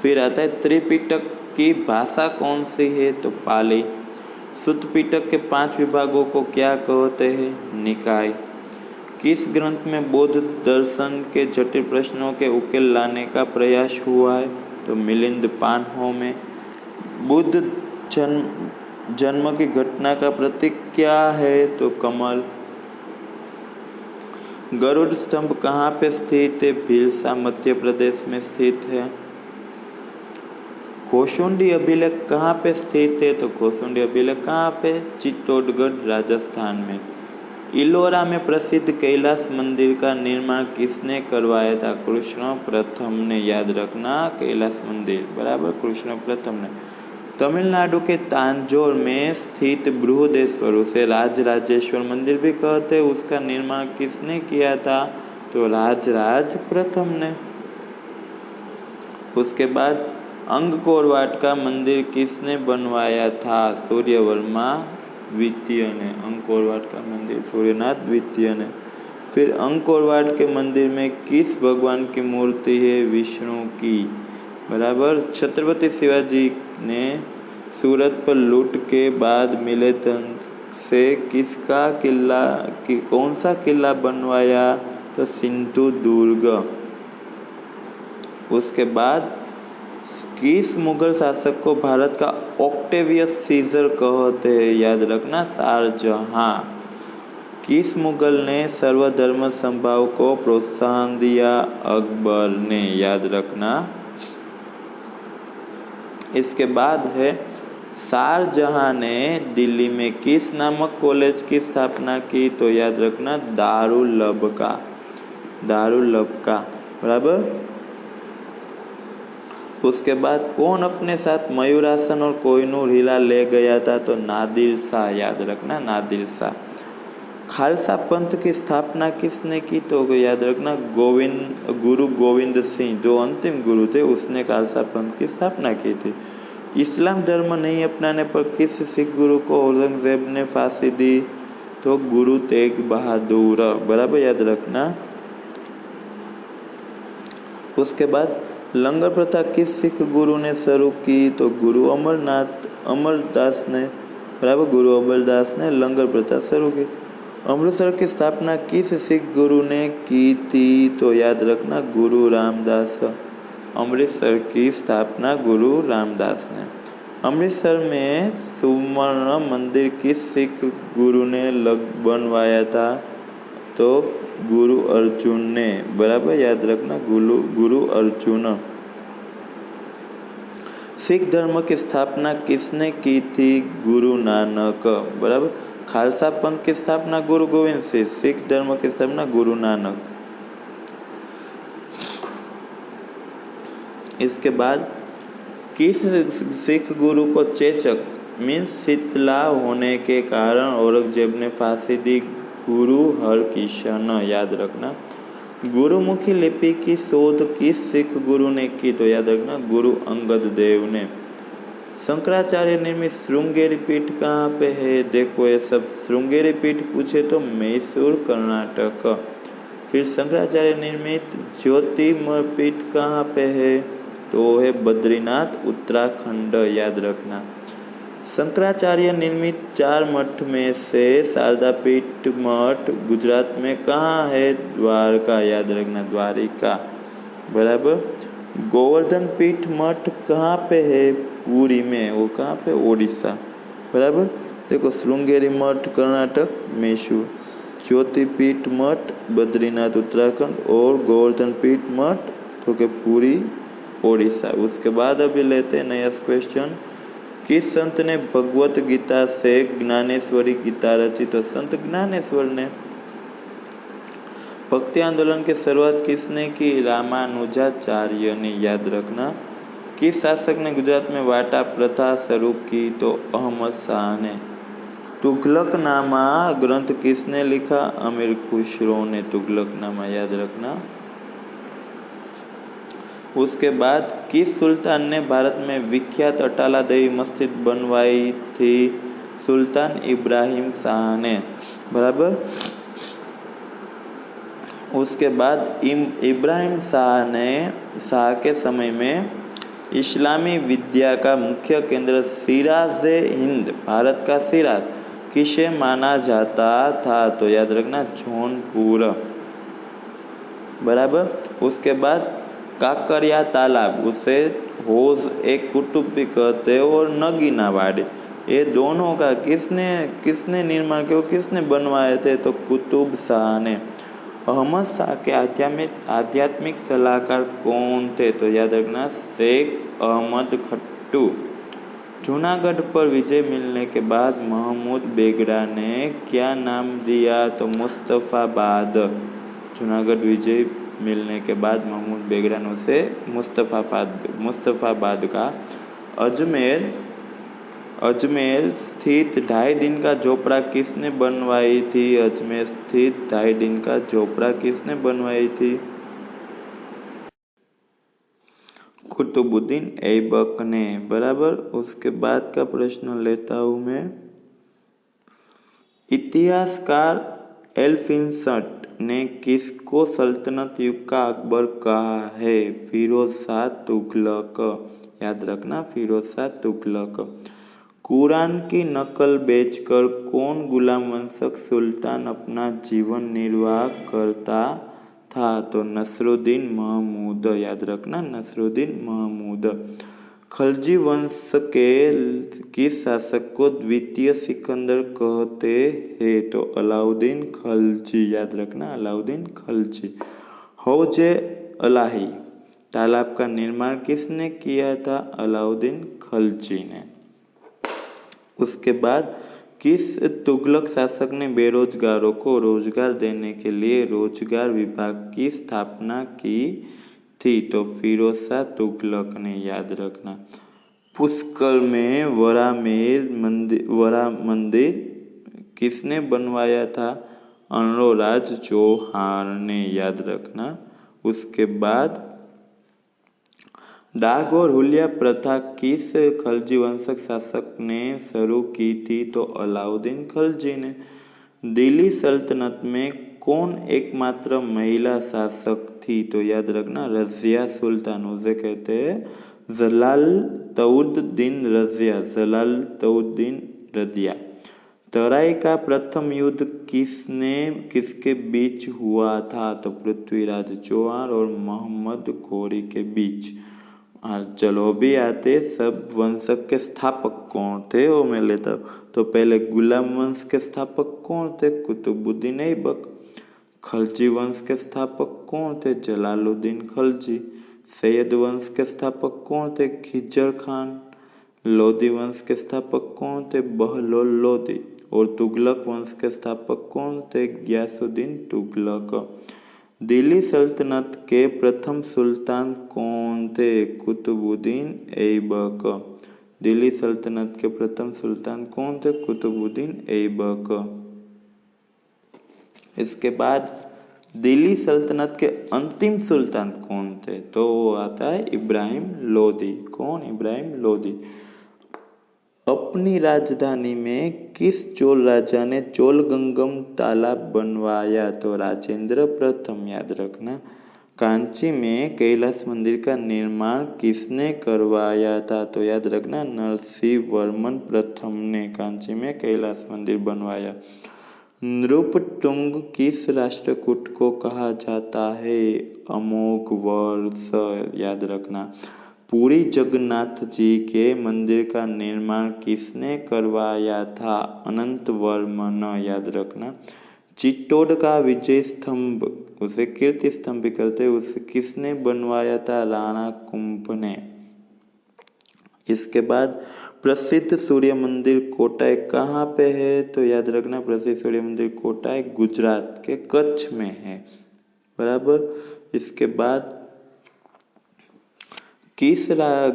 फिर आता है, त्रिपिटक की भाषा कौन सी है? तो पाली। शुद्ध पिटक के 5 विभागों को क्या कहते हैं? निकाय। किस ग्रंथ में बौद्ध दर्शन के जटिल प्रश्नों के उकेल लाने का प्रयास हुआ है? तो मिलिंद पानहो में। बुद्ध जन्म की घटना का प्रतीक क्या है? तो कमल। गरुड़ स्तंभ कहाँ पे स्थित है? भीलसा, मध्य प्रदेश में स्थित है। घोसुंडी अभिलेख कहाँ पे स्थित है? तो घोसुंडी अभिलेख कहाँ पे? चित्तौड़गढ़, राजस्थान में। इलोरा में प्रसिद्ध कैलाश मंदिर का निर्माण किसने करवाया था? कृष्ण प्रथम ने, याद रखना। कैलाश मंदिर, बराबर, कृष्ण प्रथम ने। तमिलनाडु के तांजोर में स्थित बृहदेश्वर, उसे राजराजेश्वर मंदिर भी कहते हैं, उसका निर्माण किसने किया था? तो राजराज प्रथम ने। उसके बाद अंगकोरवाट का मंदिर किसने बनवाया था? सूर्यवर्मा द्वितीय ने। अंगकोरवाट का मंदिर सूर्यनाथ द्वितीय ने। फिर अंगकोरवाट के मंदिर में किस भगवान की मूर्ति है? विष्णु की। बराबर। छत्रपति शिवाजी ने सूरत पर लूट के बाद मिले धन से कौन सा किला बनवाया? तो सिंधु दुर्ग। उसके बाद किस मुगल शासक को भारत का ऑक्टेवियस सीजर कहते हैं? याद रखना, शाहजहां। किस मुगल ने सर्वधर्म समभाव को प्रोत्साहन दिया? अकबर ने। याद रखना। इसके बाद है शाहजहां ने दिल्ली में किस नामक कॉलेज की स्थापना की? तो याद रखना, दारुल अबका। बराबर। उसके बाद कौन अपने साथ मयूरासन और कोहिनूर हिला ले गया था? तो नादिर शाह। याद रखना, नादिर शाह। खालसा पंथ की स्थापना किसने की? तो याद रखना, गुरु गोविंद सिंह, जो अंतिम गुरु थे, उसने खालसा पंथ की स्थापना की थी। इस्लाम धर्म नहीं अपनाने पर किस सिख गुरु को औरंगजेब ने फांसी दी? तो गुरु तेग बहादुर। बराबर, याद रखना। उसके बाद लंगर प्रथा किस सिख गुरु ने शुरू की? तो गुरु अमरदास ने। बराबर, गुरु अमरदास ने लंगर प्रथा शुरू की। अमृतसर की स्थापना किस सिख गुरु ने की थी? तो याद रखना, गुरु रामदास। अमृतसर की स्थापना गुरु रामदास ने। अमृतसर में सुवर्ण मंदिर किस सिख गुरु ने बनवाया था? तो गुरु अर्जुन ने। बराबर, याद रखना, गुरु अर्जुन। सिख धर्म की स्थापना किसने की थी? गुरु नानक। बराबर। खालसा पंथ की स्थापना गुरु गोविंद सिंह, सिख धर्म की स्थापना गुरु नानक। इसके बाद किस सिख गुरु को चेचक मीन्स शीतला होने के कारण औरंगजेब ने फांसी दी? गुरु हरकिशन। याद रखना। गुरुमुखी लिपि की शोध किस सिख गुरु ने की? तो याद रखना, गुरु अंगद देव ने। शंकराचार्य निर्मित श्रृंगेरी पीठ कहाँ पे है? देखो, ये सब श्रृंगेरी पीठ पूछे तो मैसूर, कर्नाटक। फिर शंकराचार्य निर्मित ज्योतिर्मय पीठ कहाँ पे है? तो है बद्रीनाथ, उत्तराखंड। याद रखना। शंकराचार्य निर्मित 4 मठ में से शारदा पीठ मठ गुजरात में कहाँ है? द्वारका। याद रखना, द्वारिका। बराबर। गोवर्धन पीठ मठ कहाँ पे है? पुरी में। वो कहाँ पे? ओडिशा। बराबर। देखो, श्रृंगेरी मठ कर्नाटक, मैसूर। ज्योतिपीठ मठ बद्रीनाथ, उत्तराखंड। और गोवर्धन पीठ मठ तो के पुरी, ओडिशा। उसके बाद अभी लेते हैं नया क्वेश्चन। किस संत ने भगवत गीता से ज्ञानेश्वरी गीता रची? तो संत ज्ञानेश्वर ने। भक्ति आंदोलन की शुरुआत किसने की? रामानुजाचार्य ने। याद रखना। किस शासक ने गुजरात में वाटा प्रथा शुरू की? तो अहमद शाह ने। तुगलकनामा ग्रंथ किसने लिखा? अमीर खुसरो ने तुगलकनामा। याद रखना। उसके बाद किस सुल्तान ने भारत में विख्यात अटाला देवी मस्जिद बनवाई थी? सुल्तान इब्राहिम शाह ने। बराबर। उसके बाद इब्राहिम शाह के समय में इस्लामी विद्या का मुख्य केंद्र सिराज हिंद, भारत का सिराज, किसे माना जाता था? तो याद रखना, जौनपुर। बराबर। उसके बाद काकरिया तालाब, उसे हौज एक कुतुब भी कहते हैं, और नगीना वाड़ी, ये दोनों का किसने निर्माण किया? किसने बनवाए थे? तो कुतुब शाह ने। अहमद शाह के आध्यात्मिक सलाहकार कौन थे? तो याद रखना, शेख अहमद खट्टू। जूनागढ़ पर विजय मिलने के बाद महमूद बेगड़ा ने क्या नाम दिया? तो मुस्तफाबाद। जूनागढ़ विजय मिलने के बाद महमूद बेगड़ा ने उसे मुस्तफाबाद का। अजमेर स्थित 2.5 दिन का झोपड़ा किसने बनवाई थी? अजमेर स्थित 2.5 दिन का झोपड़ा किसने बनवाई थी? कुतुबुद्दीन ऐबक ने। बराबर। उसके बाद का प्रश्न लेता हूं मैं। इतिहासकार एल्फिंसट ने किसको सल्तनत युग का अकबर कहा है? फिरोज शाह तुगलक। याद रखना, फिरोज शाह तुगलक। कुरान की नकल बेचकर कौन गुलाम वंशक सुल्तान अपना जीवन निर्वाह करता था? तो नसरुद्दीन महमूद। याद रखना, नसरुद्दीन महमूद। खलजी वंश के किस शासक को द्वितीय सिकंदर कहते हैं? तो अलाउद्दीन खलजी। याद रखना, अलाउद्दीन खलजी। हौजे अलाही तालाब का निर्माण किसने किया था? अलाउद्दीन खलजी ने। उसके बाद किस तुगलक शासक ने बेरोजगारों को रोजगार देने के लिए रोजगार विभाग की स्थापना की थी? तो फिरोज शाह तुगलक ने। याद रखना। पुष्कर में वरा मंदिर किसने बनवाया था? अनरोराज चौहान ने। याद रखना। उसके बाद डाक और हुलिया प्रथा किस खलजी वंशक शासक ने शुरू की थी? तो अलाउद्दीन खलजी ने। दिल्ली सल्तनत में कौन एकमात्र महिला शासक थी? तो याद रखना, रजिया सुल्तान। उसे कहते हैं जलालुद्दीन रजिया, जलालुद्दीन रजिया। तराई का प्रथम युद्ध किसके बीच हुआ था? तो पृथ्वीराज चौहान और मोहम्मद घोरी के बीच। चलो भी आते सब वंशक के स्थापक कौन थे वो मैं लेता हूँ। तो पहले गुलाम वंश के स्थापक कौन थे? कुतुबुद्दीन ऐबक। खलजी वंश के स्थापक कौन थे? जलालुद्दीन खलजी। सैयद वंश के स्थापक कौन थे? खिजर खान। लोदी वंश के स्थापक कौन थे? बहलोल लोदी। और तुगलक वंश के स्थापक कौन थे? गयासुद्दीन तुगलक। दिल्ली सल्तनत के प्रथम सुल्तान कौन थे? कुतुबुद्दीन ऐबक। दिल्ली सल्तनत के प्रथम सुल्तान कौन थे? कुतुबुद्दीन ऐबक। इसके बाद दिल्ली सल्तनत के अंतिम सुल्तान कौन थे? तो वो आता है इब्राहिम लोदी। कौन? इब्राहिम लोदी। अपनी राजधानी में किस चोल राजा ने चोलगंगम तालाब बनवाया? तो राजेंद्र प्रथम। याद रखना। कांची में कैलाश मंदिर का निर्माण किसने करवाया था? तो याद रखना, नरसिंह वर्मन प्रथम ने कांची में कैलाश मंदिर बनवाया। नृपतुंग किस राष्ट्रकूट को कहा जाता है? अमोघ वर्ष। याद रखना। पुरी जगन्नाथ जी के मंदिर का निर्माण किसने करवाया था? अनंत वर्मन। याद रखना। चित्तौड़ का विजय स्तंभ, उसे कीर्ति स्तंभ भी कहते हैं, उसे किसने बनवाया था? राणा कुंभ ने। इसके बाद प्रसिद्ध सूर्य मंदिर कोटाई कहाँ पे है? तो याद रखना, प्रसिद्ध सूर्य मंदिर कोटाई गुजरात के कच्छ में है। बराबर। इसके बाद किस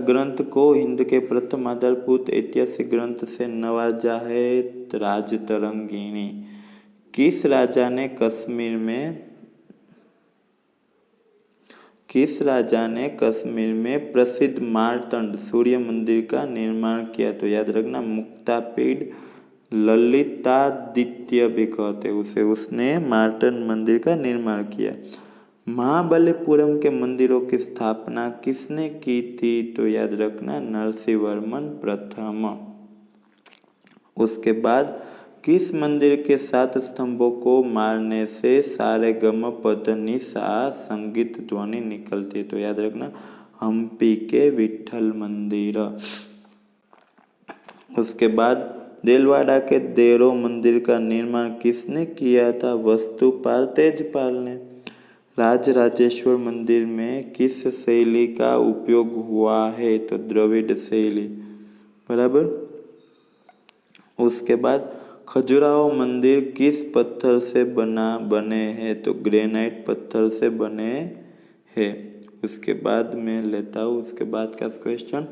ग्रंथ को हिंद के प्रथम आधारभूत ऐतिहासिक ग्रंथ से नवाजा है? राजतरंगिणी। किस राजा ने कश्मीर में प्रसिद्ध मार्तंड सूर्य मंदिर का निर्माण किया? तो याद रखना, मुक्तापीड ललितादित्य भी कहते उसे, उसने मार्तंड मंदिर का निर्माण किया। महाबलीपुरम के मंदिरों की स्थापना किसने की थी? तो याद रखना, नरसिंह वर्मन प्रथम। उसके बाद किस मंदिर के 7 स्तंभों को मारने से सारेगम पधनिसा संगीत ध्वनि निकलती है? तो याद रखना, हम्पी के विठल मंदिर। उसके बाद देलवाड़ा के देरो मंदिर का निर्माण किसने किया था? वस्तुपाल तेजपाल ने। राजराजेश्वर मंदिर में किस शैली का उपयोग हुआ है? तो द्रविड़ शैली। बराबर। उसके बाद खजुराहो मंदिर किस पत्थर से बने हैं? तो ग्रेनाइट पत्थर से बने हैं। उसके बाद मैं लेता हूँ उसके बाद का क्वेश्चन,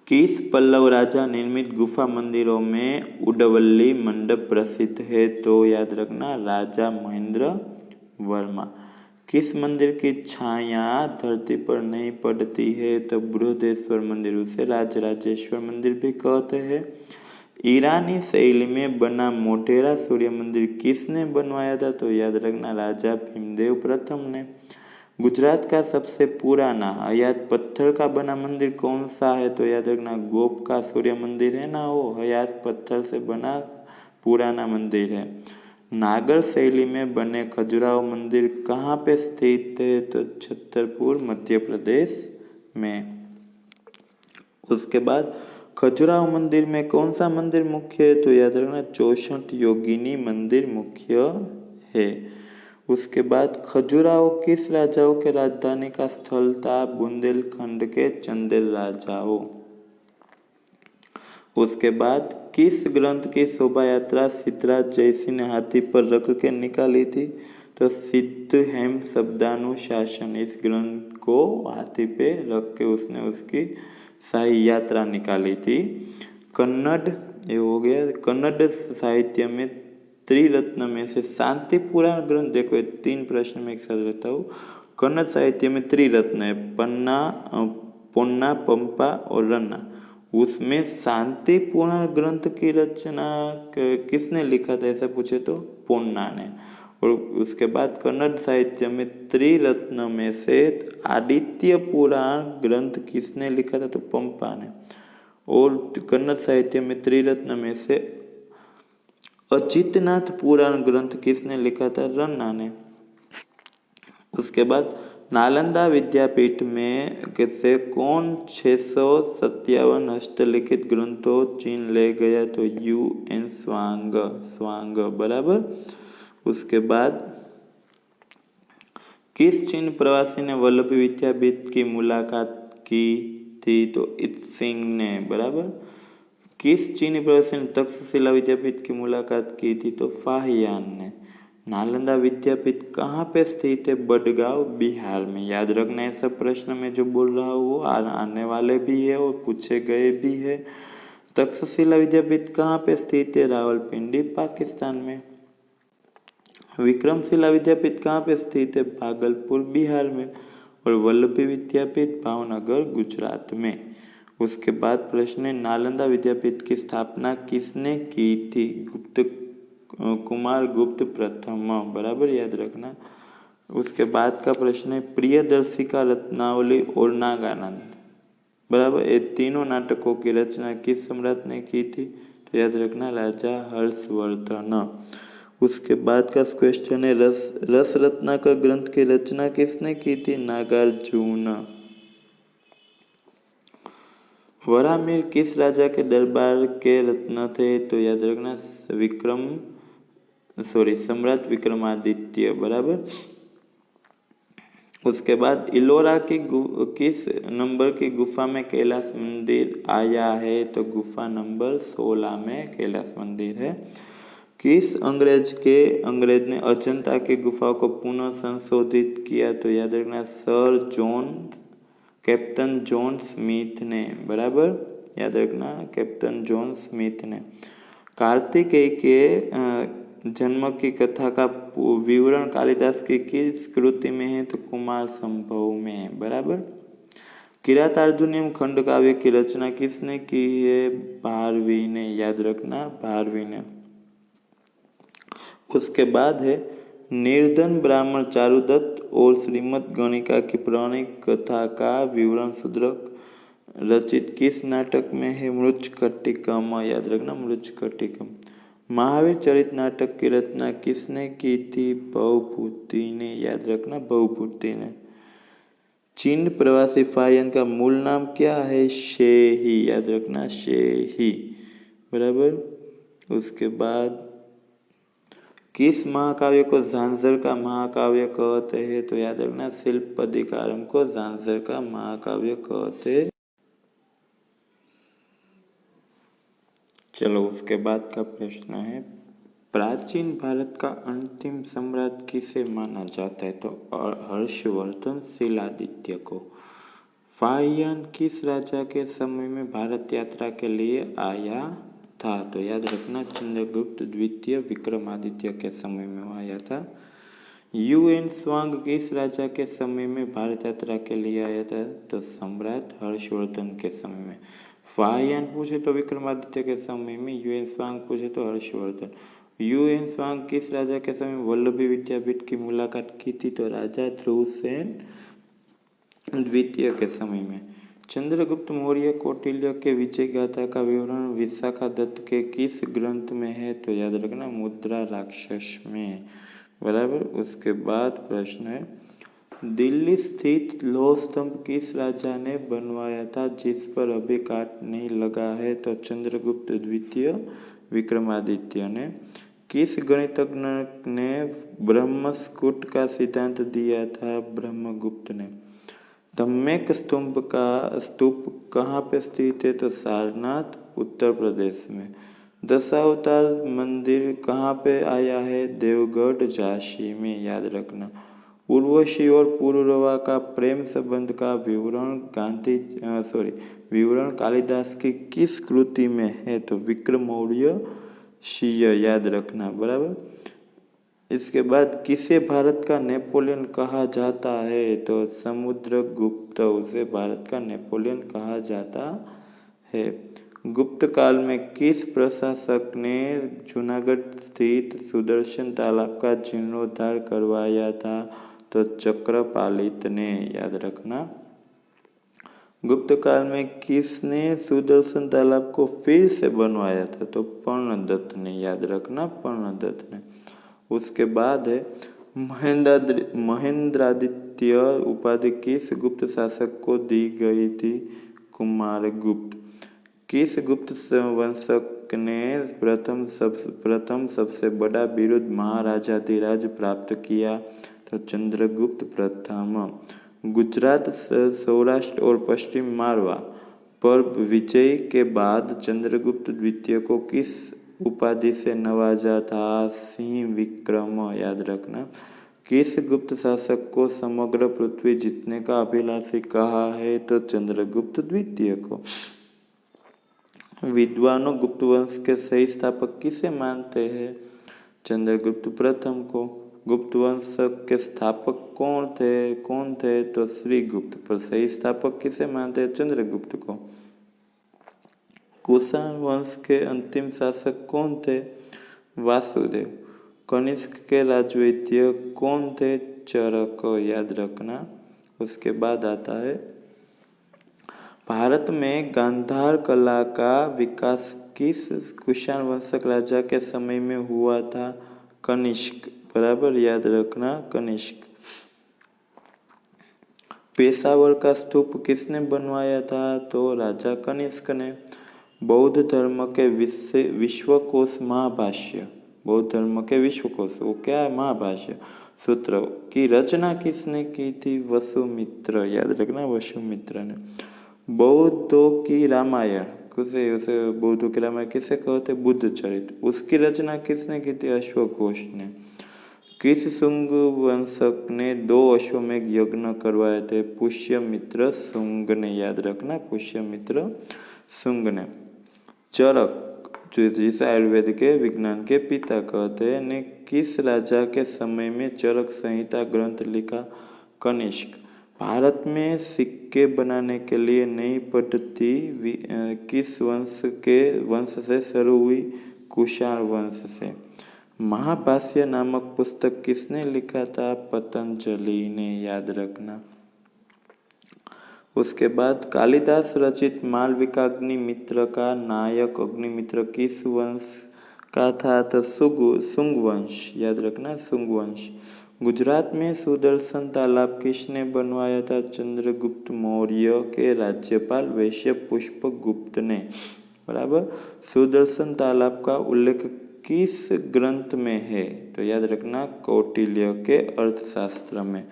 किस पल्लव राजा निर्मित गुफा मंदिरों में उडवल्ली मंडप प्रसिद्ध है? तो याद रखना, राजा महेंद्र वर्मा। किस मंदिर की छाया धरती पर नहीं पड़ती है? तो बृहदेश्वर मंदिर, उसे राजराजेश्वर मंदिर भी कहते हैं। ईरानी शैली में बना मोढेरा सूर्य मंदिर किसने बनवाया था? तो याद रखना राजा भीमदेव प्रथम ने। गुजरात का सबसे पुराना हयात पत्थर का बना मंदिर कौन सा है? तो याद रखना गोप का सूर्य मंदिर है ना, वो हयात पत्थर से बना पुराना मंदिर है। नागर शैली में बने खजुराहो मंदिर कहाँ पे स्थित है? तो छतरपुर मध्य प्रदेश में। उसके बाद खजुराहो मंदिर में कौन सा मंदिर मुख्य है? तो याद रखना 64 योगिनी मंदिर मुख्य है। उसके बाद खजुराहो किस राजाओं के राजधानी का स्थल था? बुंदेलखंड के चंदेल राजाओं। उसके बाद किस ग्रंथ की शोभा यात्रा सिद्धराज जयसिंह ने हाथी पर रख के निकाली थी? तो सिद्ध हेम शब्दानुशासन, इस ग्रंथ को हाथी पे रख के उसने उसकी शाही यात्रा निकाली थी। कन्नड़, ये हो गया। कन्नड़ साहित्य में त्रिरत्न में से शांति पुराण ग्रंथ, देखो ये 3 प्रश्न में एक साथ रहता हूँ। कन्नड़ साहित्य में त्रिरत्न है, पन्ना, पोन्ना, पंपा और रन्ना। उसमें शांति पुराण ग्रंथ की रचना किसने लिखा था ऐसा पूछे तो पोन्ना ने। और उसके बाद कन्नड़ साहित्य में त्रिरत्न में से आदित्य पुराण ग्रंथ किसने लिखा था? तो पंपा ने। और कन्नड़ साहित्य में त्रिरत्न में से अचितनाथ पुराण ग्रंथ किसने लिखा था? रन्ना ने। उसके बाद नालंदा विद्यापीठ में से कौन 657 हस्तलिखित ग्रंथों चीन ले गया? तो UN स्वांग बराबर। उसके बाद किस चीन प्रवासी ने वल्लभी विद्यापीठ की मुलाकात की थी? तो इत्सिंग ने बराबर। किस चीनी प्रवासी ने तक्षशिला विद्यापीठ की मुलाकात की थी? तो फाहियान ने। नालंदा विद्यापीठ कहाँ पे स्थित है? बडगांव बिहार में। याद रखना है, सब प्रश्न में जो बोल रहा हूँ वो आने वाले भी है और पूछे गए भी है। तक्षशिला विद्यापीठ कहाँ पे स्थित है? रावलपिंडी पाकिस्तान में। विक्रमशिला विद्यापीठ कहाँ पे स्थित है? भागलपुर बिहार में। और वल्लभी विद्यापीठ भावनगर गुजरात में। उसके बाद प्रश्न है नालंदा विद्यापीठ की स्थापना किसने की थी? कुमार गुप्त प्रथम बराबर, याद रखना। उसके बाद का प्रश्न है प्रियदर्शिका, रत्नावली और नागानंद बराबर, ये तीनों नाटकों की रचना किस सम्राट ने की थी? तो याद रखना राजा हर्षवर्धन। उसके बाद का क्वेश्चन है रस रत्नाकर ग्रंथ की रचना किसने की थी? नागार्जुन। वरामिर किस राजा के दरबार के रत्न थे? तो याद रखना सम्राट विक्रमादित्य बराबर। उसके बाद इलोरा की किस नंबर की गुफा में कैलाश मंदिर आया है? तो गुफा नंबर 16 में कैलाश मंदिर है। किस अंग्रेज ने अजंता की गुफा को पुनः संशोधित किया? तो याद रखना कैप्टन जॉन स्मिथ ने बराबर, याद रखना कैप्टन जॉन स्मिथ ने। कार्तिकेय के जन्म की कथा का विवरण कालिदास की किस कृति में है? तो कुमार संभव में बराबर। किरातार्जुनीयम खंड काव्य की रचना किसने की है? भारवी ने, याद रखना भारवी ने। उसके बाद है निर्धन ब्राह्मण चारुदत्त और श्रीमद गणिका की पौराणिक कथा का विवरण शूद्रक रचित किस नाटक में है? मृच्छकटिकम, याद रखना मृच्छकटिकम। महावीर चरित नाटक की रचना किसने की थी? भवभूति ने, याद रखना भवभूति ने। चीन प्रवासी फाहियान का मूल नाम क्या है? शेही, याद रखना शेही बराबर। उसके बाद किस महाकाव्य को झांझर का महाकाव्य कहते हैं? तो याद रखना शिल्पदिकारम को झांझर का महाकाव्य कहते। चलो उसके बाद का प्रश्न है प्राचीन भारत का अंतिम सम्राट किसे माना जाता है? तो हर्षवर्धन शिलादित्य को। फाहियान किस राजा के समय में भारत यात्रा के लिए आया था? तो याद रखना चंद्रगुप्त द्वितीय विक्रमादित्य के समय में वो आया था। UN स्वांग किस राजा के समय में भारत यात्रा के लिए आया था? तो सम्राट हर्षवर्धन के समय में। फाहियान पूछे तो विक्रमादित्य के समय में, यूएन स्वांग पूछे तो हर्षवर्धन। यूएन स्वांग किस राजा के समय वल्लभी विद्यापीठ की मुलाकात की थी? तो राजा ध्रुवसेन द्वितीय के समय में। चंद्रगुप्त मौर्य कौटिल्य के विजय गाथा का विवरण विशाखा दत्त के किस ग्रंथ में है? तो याद रखना मुद्रा राक्षस में, बराबर। उसके बाद प्रश्न है, दिल्ली स्थित लौह स्तंभ किस राजा ने बनवाया था जिस पर अभी काट नहीं लगा है? तो चंद्रगुप्त द्वितीय विक्रमादित्य ने। किस गणितज्ञ ने ब्रह्मस्फुट का सिद्धांत दिया था? ब्रह्मगुप्त ने। धम्मेक स्तूप कहाँ पे स्थित है? तो सारनाथ उत्तर प्रदेश में। दशावतार मंदिर कहाँ पे आया है? देवगढ़ झांसी में, याद रखना। उर्वशी और पुरुरवा का प्रेम संबंध का विवरण कालिदास की किस कृति में है? तो विक्रमोर्वशीय, याद रखना, बराबर। इसके बाद किसे भारत का नेपोलियन कहा जाता है? तो समुद्रगुप्त, उसे भारत का नेपोलियन कहा जाता है। गुप्त काल में किस प्रशासक ने जूनागढ़ स्थित सुदर्शन तालाब का जीर्णोद्धार करवाया था? तो चक्रपालित ने, याद रखना। गुप्त काल में किसने सुदर्शन तालाब को फिर से बनवाया था? तो पर्णदत्त ने, याद रखना, पर्णदत्त ने। उसके बाद है महेंद्रादित्य उपाधि किस गुप्त शासक को दी गई थी? कुमारगुप्त। किस गुप्त वंशक ने प्रथम सबसे बड़ा बिरुद महाराजाधिराज प्राप्त किया? तो चंद्रगुप्त प्रथम। गुजरात, सौराष्ट्र और पश्चिम मारवा पर विजय के बाद चंद्रगुप्त द्वितीय को किस उपाधि से नवाजा था? सिंह विक्रम, याद रखना। किस गुप्त शासक को समग्र पृथ्वी जीतने का अभिलाषी कहा है? तो चंद्रगुप्त द्वितीय को। विद्वानों गुप्त वंश के सही स्थापक किसे मानते हैं? चंद्रगुप्त प्रथम को। गुप्त वंश के स्थापक कौन थे? तो श्रीगुप्त। पर सही स्थापक किसे मानते हैं? चंद्रगुप्त को। कुषाण वंश के अंतिम शासक कौन थे? वासुदेव। कनिष्क के राजवैद्य कौन थे? चरक, याद रखना। उसके बाद आता है, भारत में गांधार कला का विकास किस कुषाण वंशक राजा के समय में हुआ था? कनिष्क, बराबर, याद रखना, कनिष्क। पेशावर का स्तूप किसने बनवाया था? तो राजा कनिष्क ने। बौद्ध धर्म के विश्वकोश महाभाष्य, बौद्ध धर्म के विश्वकोश, वो क्या है? महाभाष्य सूत्र की रचना किसने की थी? वसुमित्र, याद रखना, वसुमित्र ने। बौद्धों की रामायण उसे बौद्धों की रामायण किसे कहते? बुद्ध चरित्र, उसकी रचना किसने की थी? अश्वघोष ने। किस शुंग वंशक ने 2 अश्वमेघ यज्ञ करवाए थे? पुष्यमित्र शुंग ने, याद रखना, पुष्यमित्र शुंग ने। चरक, जिसे आयुर्वेद के विज्ञान के पिता कहते हैं, ने किस राजा के समय में चरक संहिता ग्रंथ लिखा? कनिष्क। भारत में सिक्के बनाने के लिए नई पद्धति किस वंश से शुरू हुई? कुषाण वंश से। महाभाष्य नामक पुस्तक किसने लिखा था? पतंजलि ने, याद रखना। उसके बाद कालिदास रचित मालविका अग्निमित्र का नायक अग्निमित्र किस वंश का था? तो शुंग वंश, याद रखना, शुंग वंश। गुजरात में सुदर्शन तालाब किसने बनवाया था? चंद्रगुप्त मौर्य के राज्यपाल वैश्य पुष्पगुप्त ने, बराबर। सुदर्शन तालाब का उल्लेख किस ग्रंथ में है? तो याद रखना, कौटिल्य के अर्थशास्त्र में।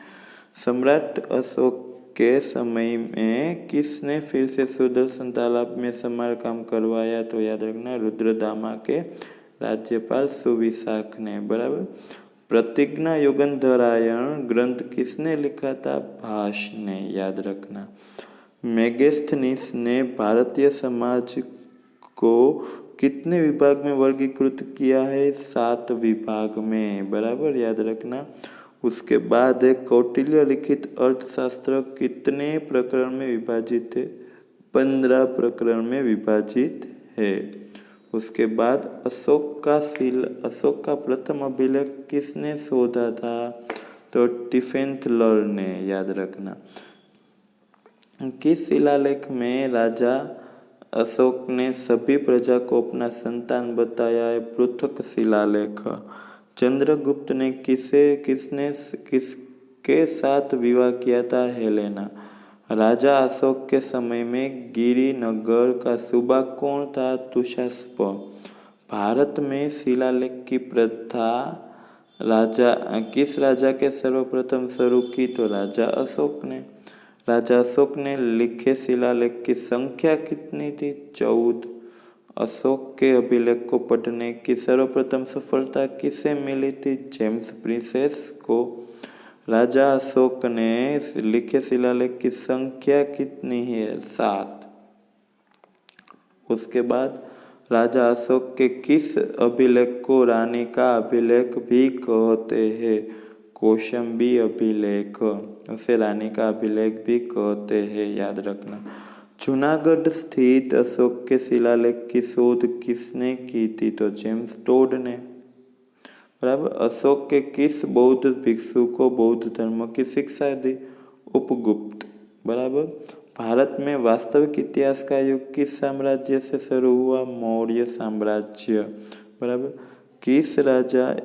सम्राट अशोक के समय में किसने फिर से सुदर्शन तालाब में समारकाम करवाया? तो याद रखना, रुद्रदामा के राज्यपाल सुविशाख ने, बराबर। प्रतिज्ञा योगंधरायण ग्रंथ किसने लिखा था? भास ने, याद रखना। मेगस्थनीस ने भारतीय समाज को कितने विभाग में वर्गीकृत किया है? 7 विभाग में, बराबर, याद रखना। उसके बाद है कौटिल्य लिखित अर्थशास्त्र कितने प्रकरण में विभाजित है? 15 प्रकरण में विभाजित है। उसके बाद अशोक का प्रथम अभिलेख किसने शोधा था? तो टिफेंथलर ने, याद रखना। किस शिलालेख में राजा अशोक ने सभी प्रजा को अपना संतान बताया है? पृथक शिलालेख। चंद्रगुप्त ने किसके साथ विवाह किया था? हेलेना। राजा अशोक के समय में गिरिनगर का सूबा कौन था? तुषास्प। भारत में शिलालेख की प्रथा किस राजा के सर्वप्रथम शुरू की? तो राजा अशोक ने। राजा अशोक ने लिखे शिलालेख की संख्या कितनी थी? 14। अशोक के अभिलेख को पढ़ने की सर्वप्रथम सफलता किसे मिली थी? जेम्स प्रिंसेस को। राजा अशोक ने लिखे शिलालेख की संख्या कितनी है? 7। उसके बाद राजा अशोक के किस अभिलेख को रानी का अभिलेख भी कहते हैं? कौशाम्बी अभिलेख। उसे रानी का अभिलेख भी कहते हैं, याद रखना। जूनागढ़ स्थित अशोक के शिलालेख की शोध किसने की थी? तो जेम्स टोड ने। बराबर। अशोक के किस बौद्ध भिक्षु को बौद्ध धर्म की शिक्षा दी? उपगुप्त। बराबर। भारत में वास्तविक इतिहास का युग किस साम्राज्य से शुरू हुआ? मौर्य साम्राज्य। बराबर। किस राजा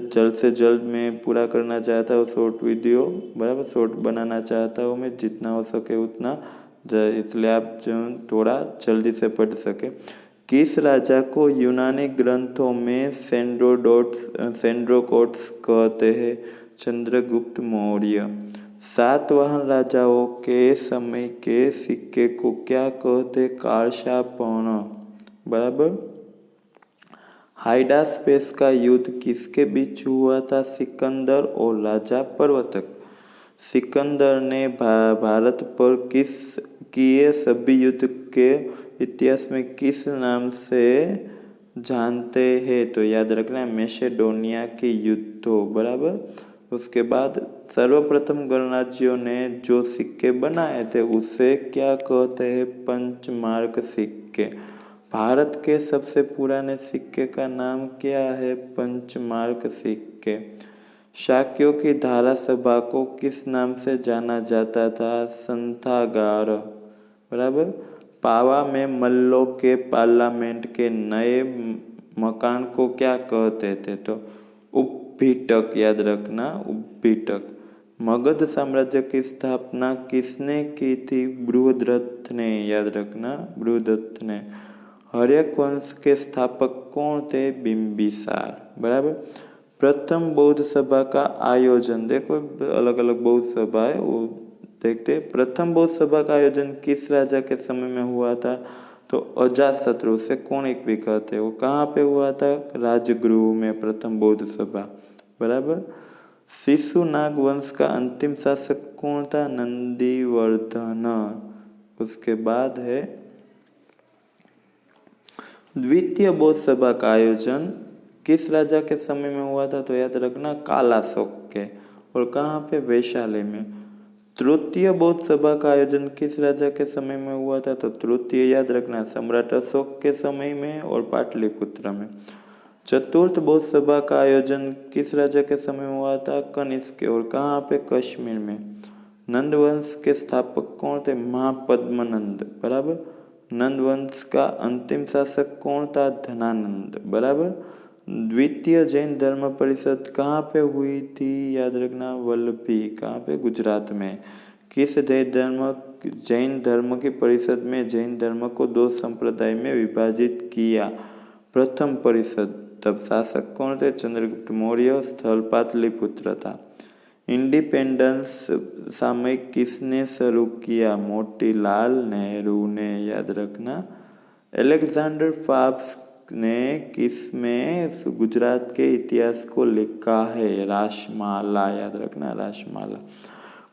जल्द से जल्द में पूरा करना चाहता हूँ शॉर्ट वीडियो, बराबर, शॉर्ट बनाना चाहता हूँ मैं, जितना हो सके उतना, इसलिए आप थोड़ा जल्दी से पढ़ सके। किस राजा को यूनानी ग्रंथों में सेंड्रोकोट्स कहते हैं? चंद्रगुप्त मौर्य। सातवाहन राजाओं के समय के सिक्के को क्या कहते? कालशापर्ण। बराबर। हाइडास्पेस का युद्ध किसके बीच हुआ था? सिकंदर और राजा प्रवर्तक। सिकंदर ने भारत पर किए सभी युद्ध के इतिहास में किस नाम से जानते हैं? तो याद रखना, मैसेडोनिया के युद्धों। बराबर। उसके बाद सर्वप्रथम गणराज्यों ने जो सिक्के बनाए थे उसे क्या कहते हैं? पंचमार्क सिक्के। भारत के सबसे पुराने सिक्के का नाम क्या है? पंचमार्क सिक्के। शाक्यों की धारा सभा को किस नाम से जाना जाता था? संथागार। बराबर। पावा में मल्लों के पार्लियामेंट के नए मकान को क्या कहते थे? तो उपभीटक, याद रखना, उपभीटक। मगध साम्राज्य की स्थापना किसने की थी? बृहद्रथ ने, याद रखना, बृहद्रथ ने। हर्यक वंश के स्थापक कौन थे? बिंबिसार। बराबर। प्रथम बौद्ध सभा का आयोजन, देखो अलग अलग बौद्ध सभा है वो देखते। प्रथम बौद्ध सभा का आयोजन किस राजा के समय में हुआ था? तो अजातशत्रु, से कौन एक भी कहते हैं। वो कहाँ पे हुआ था? राजगृह में प्रथम बौद्ध सभा। बराबर। शिशुनाग वंश का अंतिम शासक कौन था? नंदीवर्धन। उसके बाद है द्वितीय बौद्ध सभा का आयोजन किस राजा के समय में हुआ था? तो याद रखना, कालाशोक के। और कहाँ पे? वैशाली में। तृतीय बौद्ध सभा का आयोजन किस राजा के समय में हुआ था? तो तृतीय, याद रखना, सम्राट अशोक के समय में और पाटलिपुत्र में। चतुर्थ बौद्ध सभा का आयोजन किस राजा के समय में हुआ था? कनिष्क। और कहाँ पे? कश्मीर में। नंद वंश के स्थापक कौन थे? महापद्मनंद। बराबर। नंद वंश का अंतिम शासक कौन था? धनानंद। बराबर। द्वितीय जैन धर्म परिषद कहाँ पे हुई थी? याद रखना, वल्लभी। कहाँ पे? गुजरात में। किस जैन धर्म की परिषद में जैन धर्म को 2 संप्रदाय में विभाजित किया? प्रथम परिषद। तब शासक कौन थे? चंद्रगुप्त मौर्य। स्थल पाटलिपुत्र था। इंडिपेंडेंस सामयिक किसने शुरू किया? मोतीलाल नेहरू ने, याद रखना। अलेक्जेंडर फाब्स ने किसमें गुजरात के इतिहास को लिखा है? रासमाला, याद रखना, रासमाला।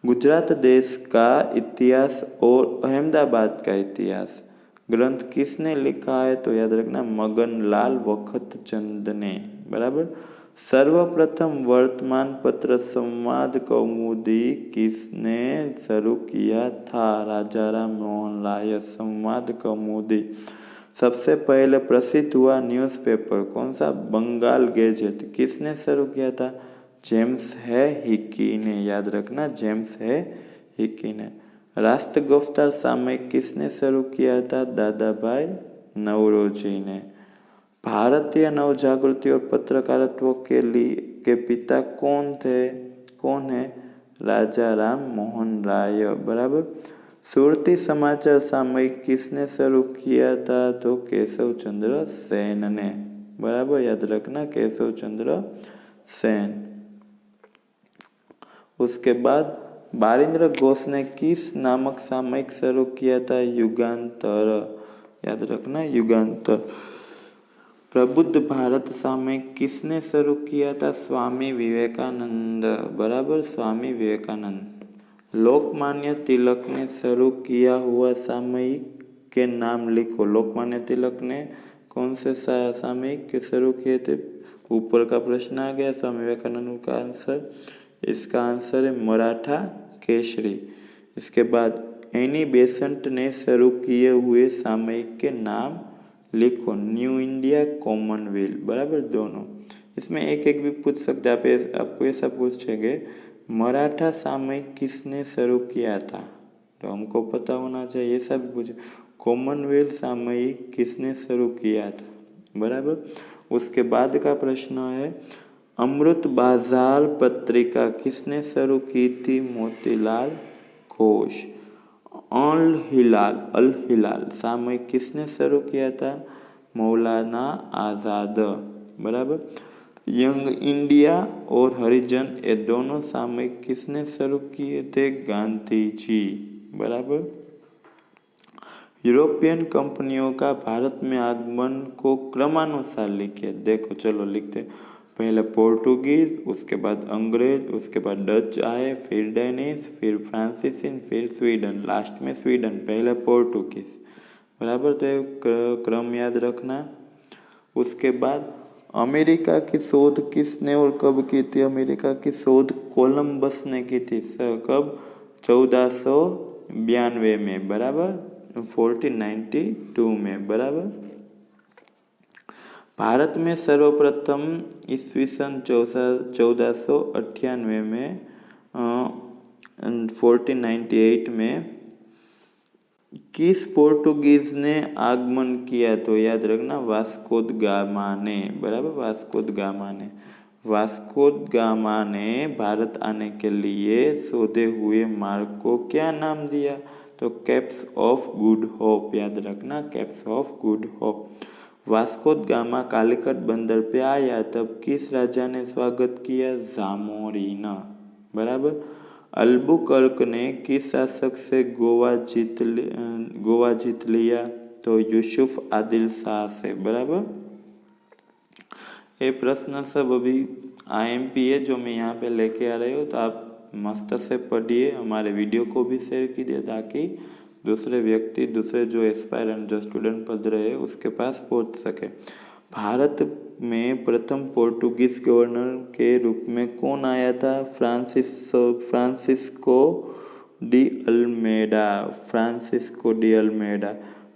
गुजरात देश का इतिहास और अहमदाबाद का इतिहास ग्रंथ किसने लिखा है? तो याद रखना, मगनलाल बख्तरचंद ने। बराबर। सर्वप्रथम वर्तमान पत्र संवाद कौमुदी किसने शुरू किया था? राजा राम मोहन राय। संवाद कौमुदी सबसे पहले प्रसिद्ध हुआ न्यूज़पेपर कौन सा? बंगाल गेजेट। किसने शुरू किया था? जेम्स है हिकी ने। याद रखना, जेम्स है हिकी ने। राष्ट्रगोफ्तार सामयिक किसने शुरू किया था? दादा भाई नौरोजी ने। भारतीय नवजागृति और पत्रकारित्व के पिता कौन थे? कौन है? राजा राम मोहन राय। बराबर। सुरती समाचार सामयिक किसने शुरू किया था? तो केशव चंद्र सेन ने। बराबर, याद रखना, केशव चंद्र सेन। उसके बाद बारिंद्र घोष ने किस नामक सामयिक शुरू किया था? युगांतर। याद रखना, युगांतर। प्रबुद्ध भारत सामयिक किसने शुरू किया था? स्वामी विवेकानंद। बराबर, स्वामी विवेकानंद। लोकमान्य तिलक ने शुरू किया हुआ सामयिक के नाम लिखो। लोकमान्य तिलक ने कौन से सामयिक के शुरू किए थे? ऊपर का प्रश्न आ गया, स्वामी विवेकानंद का आंसर। इसका आंसर है मराठा केसरी। इसके बाद एनी बेसेंट ने शुरू किए हुए सामयिक के नाम लिखो। New India, Commonwealth. बराबर, दोनों। इसमें एक एक भी पूछ सकते हैं। आपको ऐसा पूछेंगे मराठा सामयिक किसने शुरू किया था, तो हमको पता होना चाहिए। ऐसा भी पूछे कॉमनवेल्थ सामयिक किसने शुरू किया था। बराबर। उसके बाद का प्रश्न है अमृत बाजार पत्रिका किसने शुरू की थी? मोतीलाल घोष। अल हिलाल सामयिक किसने शुरू किया था? मौलाना आजाद। बराबर। यंग इंडिया और हरिजन ये दोनों सामयिक किसने शुरू किए थे? गांधी जी। बराबर। यूरोपियन कंपनियों का भारत में आगमन को क्रमानुसार लिखिए। देखो, चलो लिखते। पहले पोर्टुगीज, उसके बाद अंग्रेज, उसके बाद डच आए, फिर डेनिश, फिर फ्रांसीसी, फिर स्वीडन, लास्ट में स्वीडन। पहले पोर्टुगीज। बराबर, तो क्रम याद रखना। उसके बाद अमेरिका की शोध किसने और कब की थी? अमेरिका की शोध कोलंबस ने की थी। कब? 1492 में। बराबर, 1492 में। बराबर। भारत में सर्वप्रथम ईस्वीसन 1498 में 1498 में किस पोर्टुगीज ने आगमन किया? तो याद रखना, वास्को द गामा ने। बराबर, वास्को द गामा ने। वास्को द गामा ने भारत आने के लिए शोधे हुए मार्ग को क्या नाम दिया? तो कैप्स ऑफ गुड होप। याद रखना, caps of good hope. Vasco the gamma Calicut बंदर पे आया तब किस राजा ने स्वागत किया? जामोरिन। बराबर। अल्बुकर्क ने किस शासक से गोवा जीत लिया? तो यूसुफ आदिल शाह से। बराबर। ये प्रश्न सब अभी IMP है जो मैं यहाँ पे लेके आ रही हूँ, तो आप मस्त से पढ़िए। हमारे वीडियो को भी शेयर कीजिए ताकि दूसरे व्यक्ति, दूसरे जो एस्पायरेंट, जो स्टूडेंट पढ़ रहे हैं उसके पास पहुँच सके। भारत में प्रथम पोर्टुगीज गवर्नर के रूप में कौन आया था? Francisco de Almeida. Francisco de Almeida.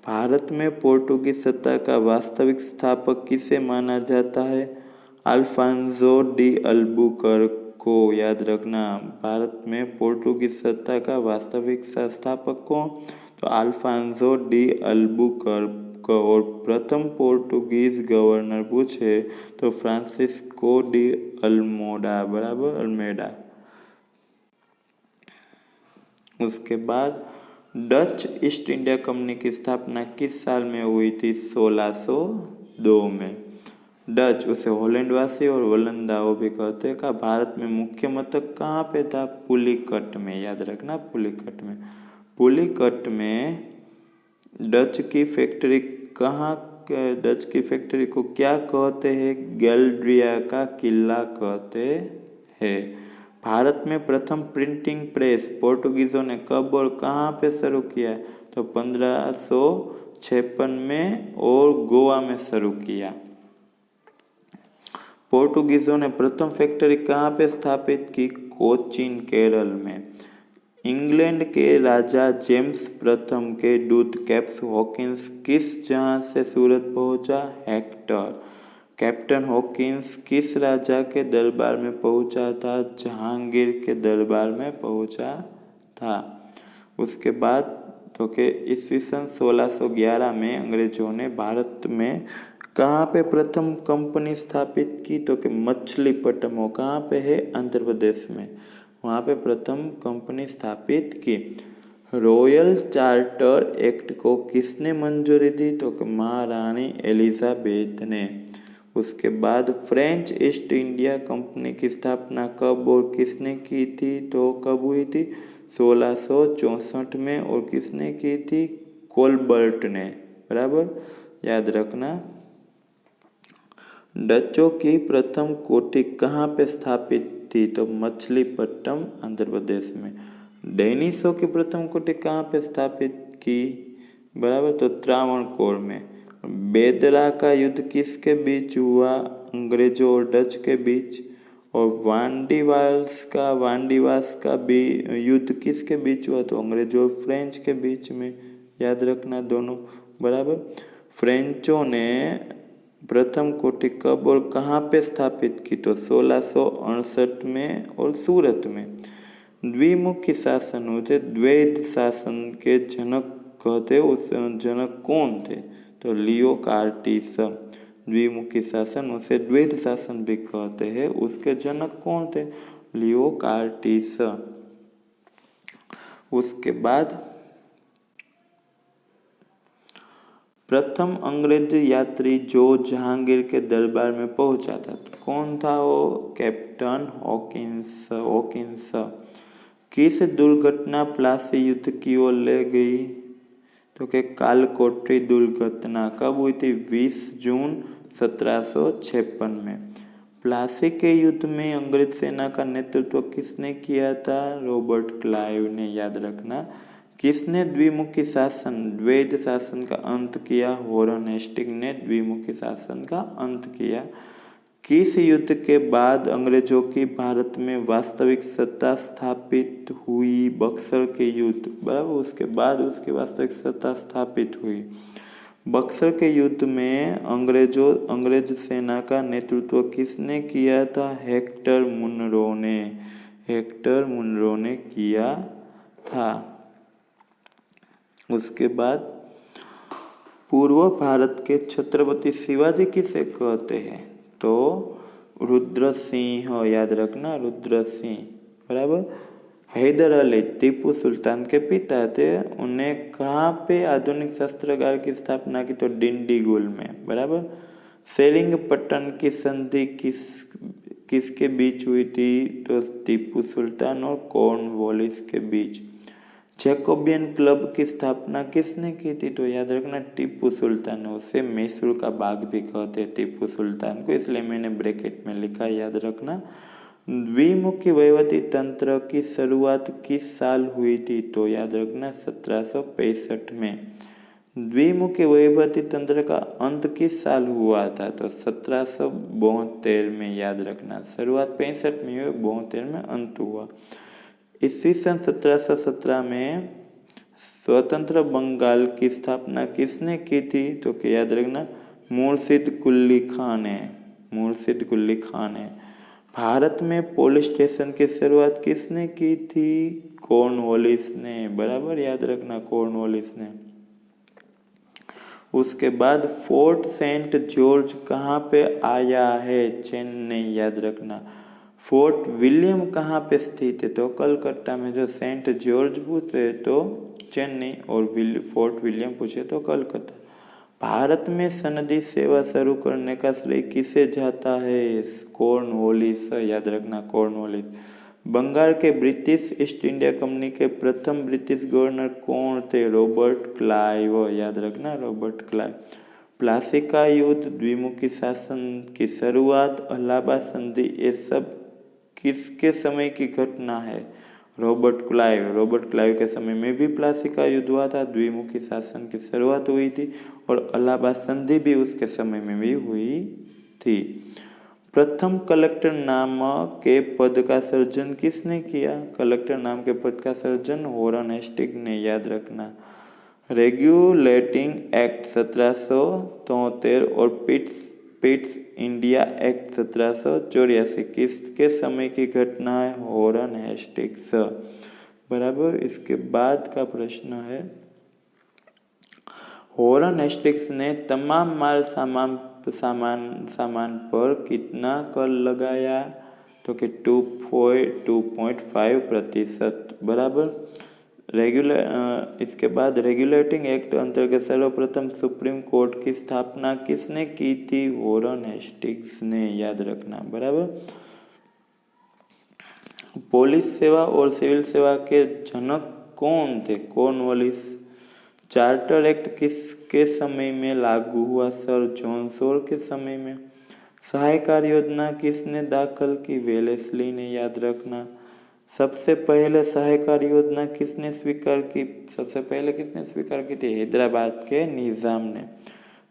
Bharat में पोर्टुगीज सत्ता का वास्तविक स्थापक किसे माना जाता है? अल्फांसो डी अल्बुकर्क को। याद रखना, भारत में पोर्टुगीज सत्ता का वास्तविक संस्थापक कौन? तो अल्फांसो डी अल्बुकर्क। और प्रथम पोर्टुगीज गवर्नर पूछे तो फ्रांसिस्को डी अल्मोडा। बराबर, अल्मेडा। उसके बाद डच ईस्ट इंडिया कंपनी की स्थापना किस साल में हुई थी? 1602 में। डच, उसे हॉलैंडवासी और वलंदाओ भी कहते हैं, का भारत में मुख्य मथक कहाँ पे था? पुलिकट में। याद रखना, पुलिकट में। पुलिकट में डच की फैक्ट्री कहाँ? डच की फैक्ट्री को क्या कहते हैं? गैल्ड्रिया का किला कहते हैं। भारत में प्रथम प्रिंटिंग प्रेस पोर्टुगीजों ने कब और कहाँ पे शुरू किया? तो 1556 में और गोवा में शुरू किया। पोर्टुगीजों ने प्रथम फैक्ट्री कहाँ पे स्थापित की? कोचीन, केरल में। इंग्लैंड के राजा जेम्स प्रथम के दूत हॉकिंस किस जहाज से सूरत पहुंचा? हेक्टर। कैप्टन हॉकिंस किस राजा के दरबार में पहुंचा था? जहांगीर के दरबार में पहुंचा था। उसके बाद तो के ईस्वी सन 1611 में अंग्रेजों ने भारत में कहाँ पे प्रथम कंपनी स्थापित की? तो कि मछलीपट्टनम। वो कहाँ पे है? आंध्र प्रदेश में। वहाँ पे प्रथम कंपनी स्थापित की। रॉयल चार्टर एक्ट को किसने मंजूरी दी? तो कि महारानी एलिजाबेथ ने। उसके बाद फ्रेंच ईस्ट इंडिया कंपनी की स्थापना कब और किसने की थी? तो कब हुई थी? 1664 में। और किसने की थी? कोलबर्ट ने। बराबर, याद रखना। डचों की प्रथम कोठी कहाँ पे स्थापित थी? तो मछलीपट्टनम, आंध्र प्रदेश में। डेनिसों की प्रथम कोठी कहाँ पे स्थापित की? बराबर, तो त्रावणकोर में। बेदरा का युद्ध किसके बीच हुआ? अंग्रेजों और डच के बीच। और वांडीवास का भी युद्ध किसके बीच हुआ? तो अंग्रेजों और फ्रेंच के बीच में। याद रखना दोनों। बराबर। फ्रेंचों ने प्रथम कोठी कब और कहाँ पे स्थापित की? तो 1668 में और सूरत में। द्विमुखी शासन उसे द्वैध शासन के जनक कहते। उस जनक कौन थे? तो लियो कार्टिस। द्विमुखी शासन उसे द्वैध शासन भी कहते हैं। उसके जनक कौन थे? लियो कार्टिस। उसके बाद प्रथम अंग्रेज यात्री जो जहांगीर के दरबार में पहुंचा था, तो कौन था वो? Captain Hawkins. किस दुर्घटना प्लासी युद्ध की ओर ले गई? तो कि कालकोठरी दुर्घटना। कब हुई थी? 20 जून 1756 में। प्लासी के युद्ध में अंग्रेज सेना का नेतृत्व किसने किया था? रॉबर्ट क्लाइव ने। याद रखना। किसने द्विमुखी शासन, द्वैध शासन का अंत किया? वॉरेन हेस्टिंग्स ने द्विमुखी शासन का अंत किया। किस युद्ध के बाद अंग्रेजों की भारत में वास्तविक सत्ता स्थापित हुई? बक्सर के युद्ध। बराबर, उसके बाद उसकी वास्तविक सत्ता स्थापित हुई। बक्सर के युद्ध में अंग्रेज सेना का नेतृत्व किसने किया था? हेक्टर मुनरो ने किया था। उसके बाद पूर्व भारत के छत्रपति शिवाजी किसे कहते हैं? तो रुद्र सिंह। याद रखना, रुद्र सिंह। बराबर। हैदर अली टीपू सुल्तान के पिता थे। उन्हें कहाँ पे आधुनिक शस्त्रागार की स्थापना की? तो डिंडीगुल में। बराबर। सेरिंगपट्टन की संधि किसके बीच हुई थी? तो टीपू सुल्तान और कॉर्नवालिस के बीच। जैकोबियन क्लब की स्थापना किसने की थी? तो याद रखना, टीपू सुल्तान। उसे मैसूर का बाग भी कहते हैं टीपू सुल्तान को, इसलिए मैंने ब्रैकेट में लिखा। याद रखना। द्विमुखी वहीवटी तंत्र की शुरुआत किस साल हुई थी? तो याद रखना, 1765 में। द्विमुखी वहीवटी तंत्र का अंत किस साल हुआ था? तो 1772 में। याद रखना, शुरुआत 65 में हुई, 72 में अंत हुआ। ईस्वी सन 1717 में स्वतंत्र बंगाल की स्थापना किसने की थी? तो याद रखना, मुर्शिद कुली खान है। भारत में पुलिस स्टेशन की शुरुआत किसने की थी? कॉर्नवालिस ने। बराबर, याद रखना, कॉर्नवालिस ने। उसके बाद फोर्ट सेंट जॉर्ज कहाँ पे आया है? चेन्नई। याद रखना। फोर्ट विलियम कहाँ पे स्थित है? तो कलकत्ता में। जो सेंट जॉर्ज पूछे तो चेन्नई, और फोर्ट विलियम पूछे तो कलकत्ता। भारत में सनदी सेवा शुरू करने का श्रेय किसे जाता है? कॉर्नवालिस। याद रखना, कॉर्नवालिस। बंगाल के ब्रिटिश ईस्ट इंडिया कंपनी के प्रथम ब्रिटिश गवर्नर कौन थे? Robert Clive. याद रखना, रॉबर्ट क्लाइव। प्लासी का युद्ध, द्विमुखी शासन की शुरुआत, इलाहाबाद संधि, ये सब किसके समय की घटना है? रॉबर्ट क्लाइव के समय में भी प्लासी का युद्ध हुआ था, द्विमुखी शासन की शुरुआत हुई थी, और इलाहाबाद संधि भी उसके समय में भी हुई थी। प्रथम कलेक्टर नाम के पद का सर्जन किसने किया? कलेक्टर नाम के पद का सर्जन वॉरेन हेस्टिंग्स ने, याद रखना। रेगुलेटिंग एक्ट 1773 और पिट्स इंडिया एक्ट 1784 किसके समय की घटना है? Warren Hastings. बराबर। इसके बाद का प्रश्न है, वॉरेन हेस्टिंग्स ने तमाम माल सामान पर कितना कर लगाया? तो कि 2.5%। बराबर। इसके बाद रेगुलेटिंग एक्ट अंतर्गत सर्वप्रथम सुप्रीम कोर्ट की स्थापना किसने की थी? वॉरेन हेस्टिंग्स ने, याद रखना। बराबर। पुलिस सेवा और सिविल सेवा के जनक कौन थे? कॉर्नवालिस। चार्टर एक्ट किसके समय में लागू हुआ? सर जॉन शॉ के समय में। सहायकार योजना किसने दाखिल की? वेलेस्ली ने, याद रखना। सबसे पहले सहायकार योजना किसने स्वीकार की? सबसे पहले किसने स्वीकार की थी? हैदराबाद के निजाम ने।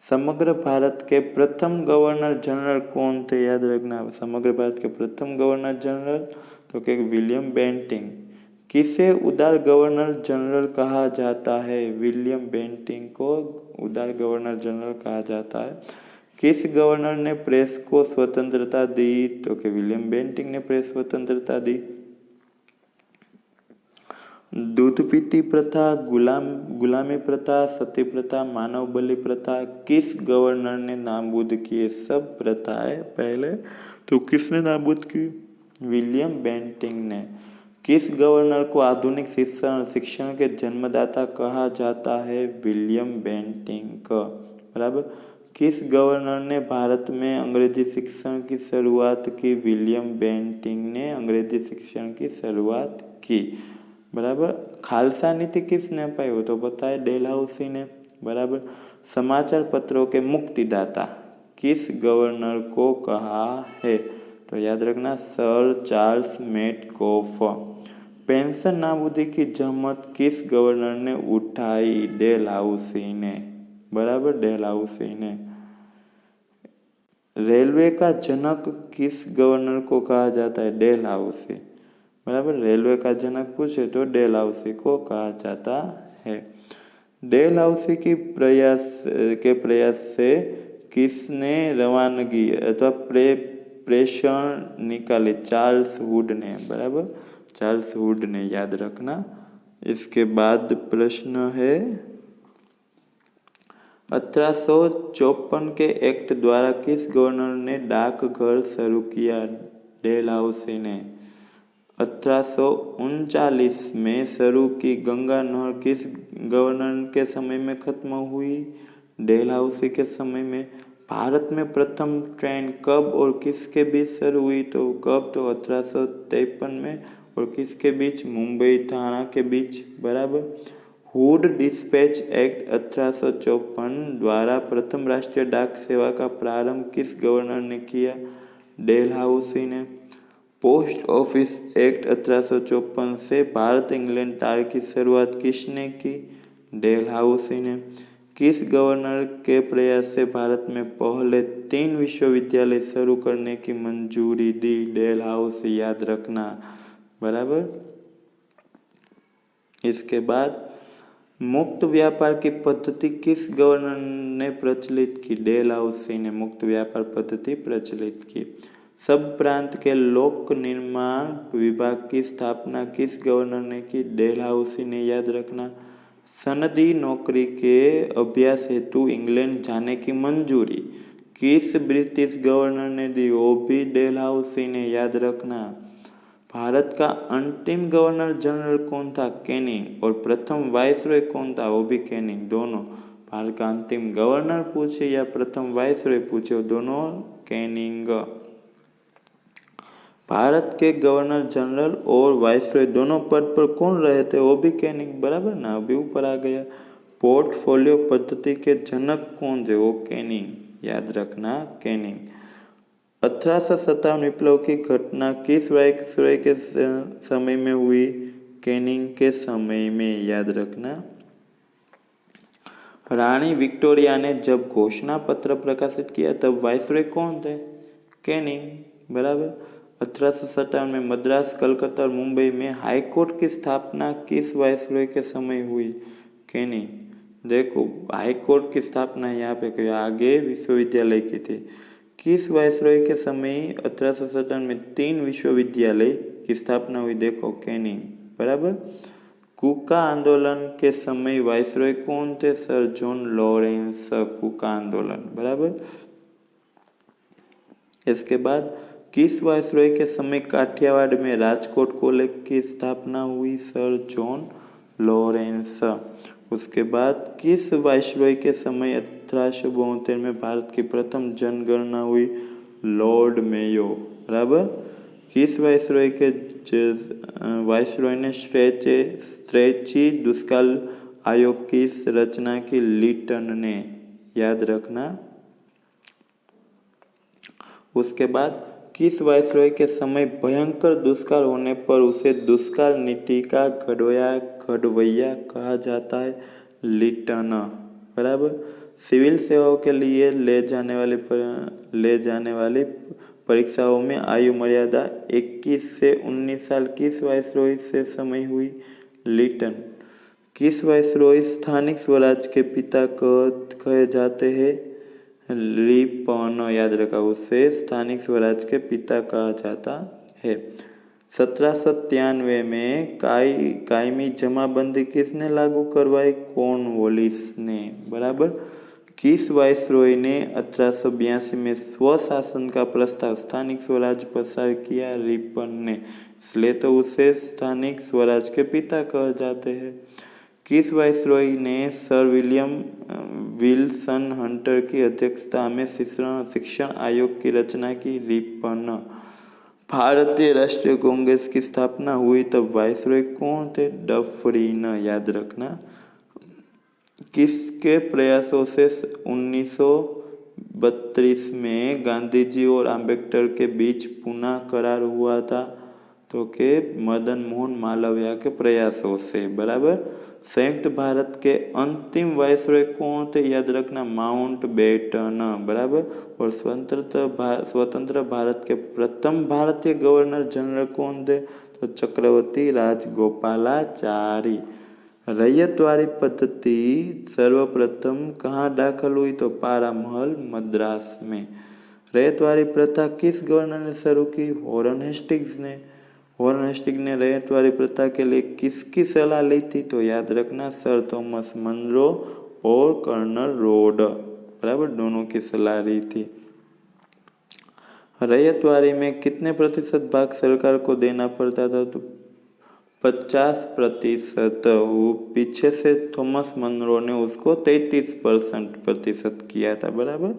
समग्र भारत के प्रथम गवर्नर जनरल कौन थे? याद रखना। समग्र भारत के प्रथम गवर्नर जनरल तो कि विलियम बेंटिंक। किसे उदार गवर्नर जनरल कहा जाता है? विलियम बेंटिंक को उदार गवर्नर जनरल कहा जाता है। किस गवर्नर ने प्रेस को स्वतंत्रता दी? तो कि विलियम बेंटिंक ने प्रेस स्वतंत्रता दी। दूध पीती प्रथा, गुलामी प्रथा, सती प्रथा, मानव बलि प्रथा किस गवर्नर ने नाबूद किए? सब प्रथाएं पहले तो किसने नाबूद की? विलियम बेंटिंक ने। किस गवर्नर को आधुनिक शिक्षण के जन्मदाता कहा जाता है? William Bentinck. बराबर। किस गवर्नर ने भारत में अंग्रेजी शिक्षण की शुरुआत की? विलियम बेंटिंक ने अंग्रेजी शिक्षण की शुरुआत की। बराबर। खालसा नीति किसने अपनाई? वो तो पता है, डेलहाउसी ने। बराबर। समाचार पत्रों के मुक्तिदाता किस गवर्नर को कहा है? तो याद रखना, सर चार्ल्स मेटकॉफ। पेंशन नाबूदी की जहमत किस गवर्नर ने उठाई? डेलहाउसी ने। बराबर, डेलहाउसी ने। रेलवे का जनक किस गवर्नर को कहा जाता है? डेलहाउसी। बराबर। रेलवे का जनक पूछे तो डेलहाउसी को कहा जाता है। डेलहाउसी के प्रयास से किसने रवानगी अथवा प्रेषण निकाले? चार्ल्स वुड ने। बराबर, चार्ल्स वुड ने, याद रखना। इसके बाद प्रश्न है, 1854 के एक्ट द्वारा किस गवर्नर ने डाकघर शुरू किया? डेलहाउसी ने। 1839 में शुरू की गंगा नहर किस गवर्नर के समय में खत्म हुई? डेलहाउसी के समय में। भारत में प्रथम ट्रेन कब और किसके बीच शुरू हुई? तो कब? तो 1853 में। और किसके बीच? मुंबई थाना के बीच। बराबर। हुड डिस्पैच एक्ट 1854 द्वारा प्रथम राष्ट्रीय डाक सेवा का प्रारंभ किस गवर्नर ने किया? डेलहाउसी ने। पोस्ट ऑफिस एक्ट 1854 से भारत इंग्लैंड तार की शुरुआत किसने की? डेलहाउसी ने। किस गवर्नर के प्रयास से भारत में पहले 3 विश्वविद्यालय शुरू करने की मंजूरी दी? डेलहाउसी, याद रखना। बराबर। इसके बाद मुक्त व्यापार की पद्धति किस गवर्नर ने प्रचलित की? डेलहाउसी ने मुक्त व्यापार पद्धति प्रचलित की। सब प्रांत के लोक निर्माण विभाग की स्थापना किस गवर्नर ने की? डेलहाउसी ने, याद रखना। सनदी नौकरी के अभ्यास हेतु इंग्लैंड जाने की मंजूरी किस ब्रिटिश गवर्नर ने दी? वो भी डेलहाउसी ने, याद रखना। भारत का अंतिम गवर्नर जनरल कौन था? कैनिंग। और प्रथम वाइसरॉय कौन था? वो भी कैनिंग। दोनों। भारत का अंतिम गवर्नर पूछे या प्रथम वाइसरॉय पूछे, दोनों कैनिंग। भारत के गवर्नर जनरल और वाइसरॉय दोनों पद पर कौन रहे थे? वो भी कैनिंग। बराबर ना, अभी ऊपर आ गया। पोर्टफोलियो पद्धति के जनक कौन थे? वो कैनिंग, याद रखना, कैनिंग। 1857 विप्लव की घटना किस वाइसरॉय के समय में हुई? कैनिंग के समय में, याद रखना। रानी विक्टोरिया ने जब घोषणा पत्र प्रकाशित किया तब वाइसरॉय कौन थे? कैनिंग बराबर। 1857 में मद्रास, कलकत्ता और मुंबई में हाई कोर्ट की स्थापना किस वायसरॉय के समय हुई? कैनिंग। देखो हाई कोर्ट की स्थापना यहाँ पे की, आगे विश्वविद्यालय की थी। किस वायसरॉय के समय 1857 में 3 विश्वविद्यालय की स्थापना हुई? देखो कैनिंग बराबर। कूका आंदोलन के समय वायसरॉय कौन थे? Sir John Lawrence. कूका आंदोलन बराबर। इसके बाद किस वायसरॉय के समय काठियावाड़ में राजकोट कॉलेज की स्थापना हुई? Sir John Lawrence. उसके बाद किस वायसरॉय के समय 1872 में भारत की प्रथम जनगणना हुई? लॉर्ड मेयो बराबर। किस वायसरॉय के वायसरॉय ने स्ट्रेची दुष्काल आयोग की रचना की? लिटन ने, याद रखना। उसके बाद किस वायसरॉय के समय भयंकर दुष्काल होने पर उसे दुष्काल नीति का घड़वैया कहा जाता है? लिटन बराबर। सिविल सेवाओं के लिए ले जाने वाली परीक्षाओं में आयु मर्यादा 21 से 19 साल किस वायसरॉय से समय हुई? लिटन। किस वायसरॉय स्थानिक स्वराज के पिता कहे जाते हैं? लिपन, याद रखा, उसे स्थानिक स्वराज के पिता कहा जाता है। 1793 में कायमी जमाबंदी किसने लागू करवाई? कॉर्नवालिस ने बराबर। किस वायसरॉय ने 1882 में स्वशासन का प्रस्ताव स्थानिक स्वराज प्रसार किया? रिपन ने, इसलिए तो उसे स्थानिक स्वराज के पिता कहे जाते हैं। किस वायसरॉय ने सर विल्सन हंटर की अध्यक्षता में शिक्षण आयोग की रचना की? रिपन। भारतीय राष्ट्रीय कांग्रेस की स्थापना हुई तब वायसरॉय कौन थे? डफरिन, याद रखना। किसके प्रयासों से 1932 में गांधी जी और आम्बेडकर के बीच पुनः करार हुआ था? तो के मदन मोहन मालवीय के प्रयासों से बराबर। संयुक्त भारत के अंतिम वायसरॉय कौन थे? याद रखना, माउंटबेटन बराबर। और स्वतंत्र भारत के प्रथम भारतीय गवर्नर जनरल कौन थे? तो चक्रवर्ती राजगोपालाचारी। रैयतवाड़ी पद्धति सर्वप्रथम कहाँ दाखिल हुई? तो पारामहल मद्रास में। रैयतवाड़ी प्रथा किस गवर्नर ने शुरू की? वॉरेन हेस्टिंग्स ने। वॉरेन हेस्टिंग्स ने रैयतवाड़ी प्रथा के लिए किसकी सलाह ली थी? तो याद रखना, सर थॉमस मनरो और कर्नल रोड बराबर, दोनों की सलाह ली थी। रैयतवाड़ी में कितने प्रतिशत भाग सरकार को देना पड़ता था? तो 50%। पीछे से थॉमस मनरो ने उसको 33% किया था बराबर।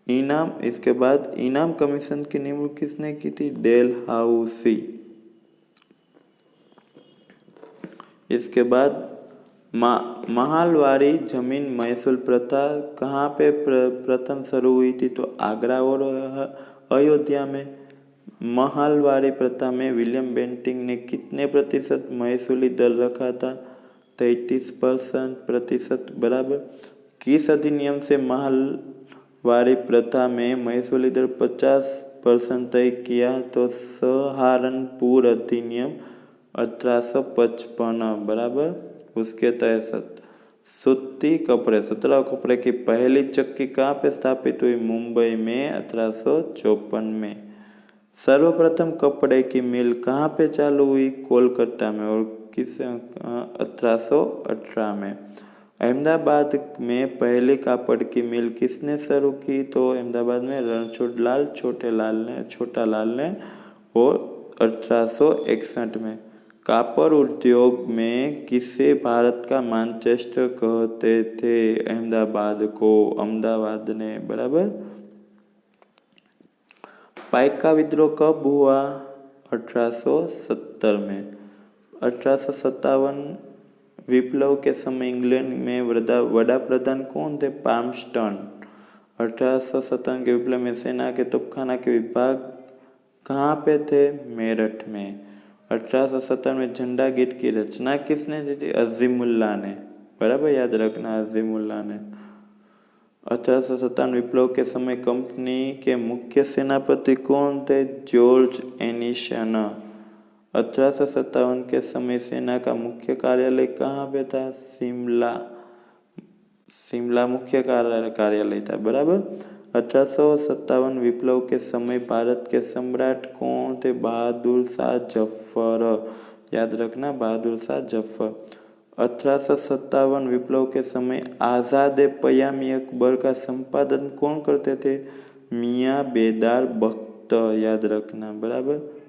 इनाम, इसके बाद इनाम कमीशन की नियुक्ति किसने की थी? डेलहाउसी। इसके बाद महालवाड़ी जमीन महसूल प्रथा कहाँ पे प्रथम शुरू हुई थी? तो आगरा और अयोध्या में। महालवाड़ी प्रथा में विलियम बेंटिंक ने कितने प्रतिशत महसूली दर रखा था? 33% बराबर। किस अधिनियम से महालवाड़ी प्रथा में महसूली दर 50% तय किया? तो सहारनपुर अधिनियम 1855 बराबर। उसके तहत सुतराउ कपड़े की पहली चक्की कहाँ पे स्थापित हुई? मुंबई में 1854 में। सर्वप्रथम कपड़े की मिल कहाँ पे चालू हुई? कोलकाता में। और किस 1818 में। अहमदाबाद में पहली कापड़ की मिल किसने शुरू की? तो अहमदाबाद में रणछोड़लाल छोटा लाल ने और 1861 में। कापड़ उद्योग में किसे भारत का मैनचेस्टर कहते थे? अहमदाबाद ने बराबर। पाइका विद्रोह कब हुआ? 1870 में। 1857 विप्लव के समय इंग्लैंड में वड़ा प्रधान कौन थे? पाल्मस्टन। 1857 के विप्लव में सेना के तोपखाना के विभाग कहाँ पे थे? मेरठ में। 1870 में झंडा गेट की रचना किसने की थी? अजीमुल्लाह ने बराबर, याद रखना, अजीमुल्लाह ने। 1857 विप्लव के समय कंपनी के मुख्य सेनापति कौन थे? George Ennison. 1857 के समय सेना का मुख्य कार्यालय कहाँ पे था? शिमला मुख्य कार्यालय था, बराबर। 1857 विप्लव के समय भारत के सम्राट कौन थे? बहादुर शाह जफर। याद रखना, बहादुर शाह जफर। 1857 विप्लव के समय आजाद पयामी अकबर का संपादन कौन करते थे? मियाँ बेदार बख्त। याद रखना, बराबर।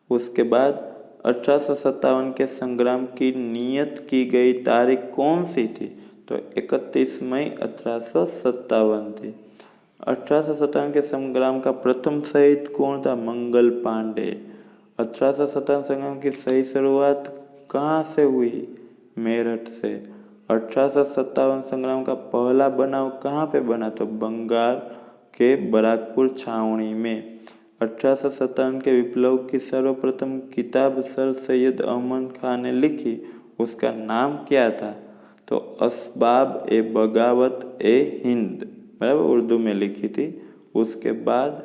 उसके बाद 1857 के संग्राम की नियत की गई तारीख कौन सी थी? तो 31 मई 1857 थी। 1857 के संग्राम का प्रथम शहीद कौन था? मंगल पांडे। 1857 संग्राम की सही शुरुआत कहाँ से हुई? मेरठ से। 1857 संग्राम का पहला बनाव कहाँ पे बना? तो बंगाल के बराकपुर छावनी में। 1857 के विप्लव की सर्वप्रथम किताब सर सैयद अहमद खान ने लिखी, उसका नाम क्या था? तो असबाब ए बगावत ए हिंद, बराबर, उर्दू में लिखी थी। उसके बाद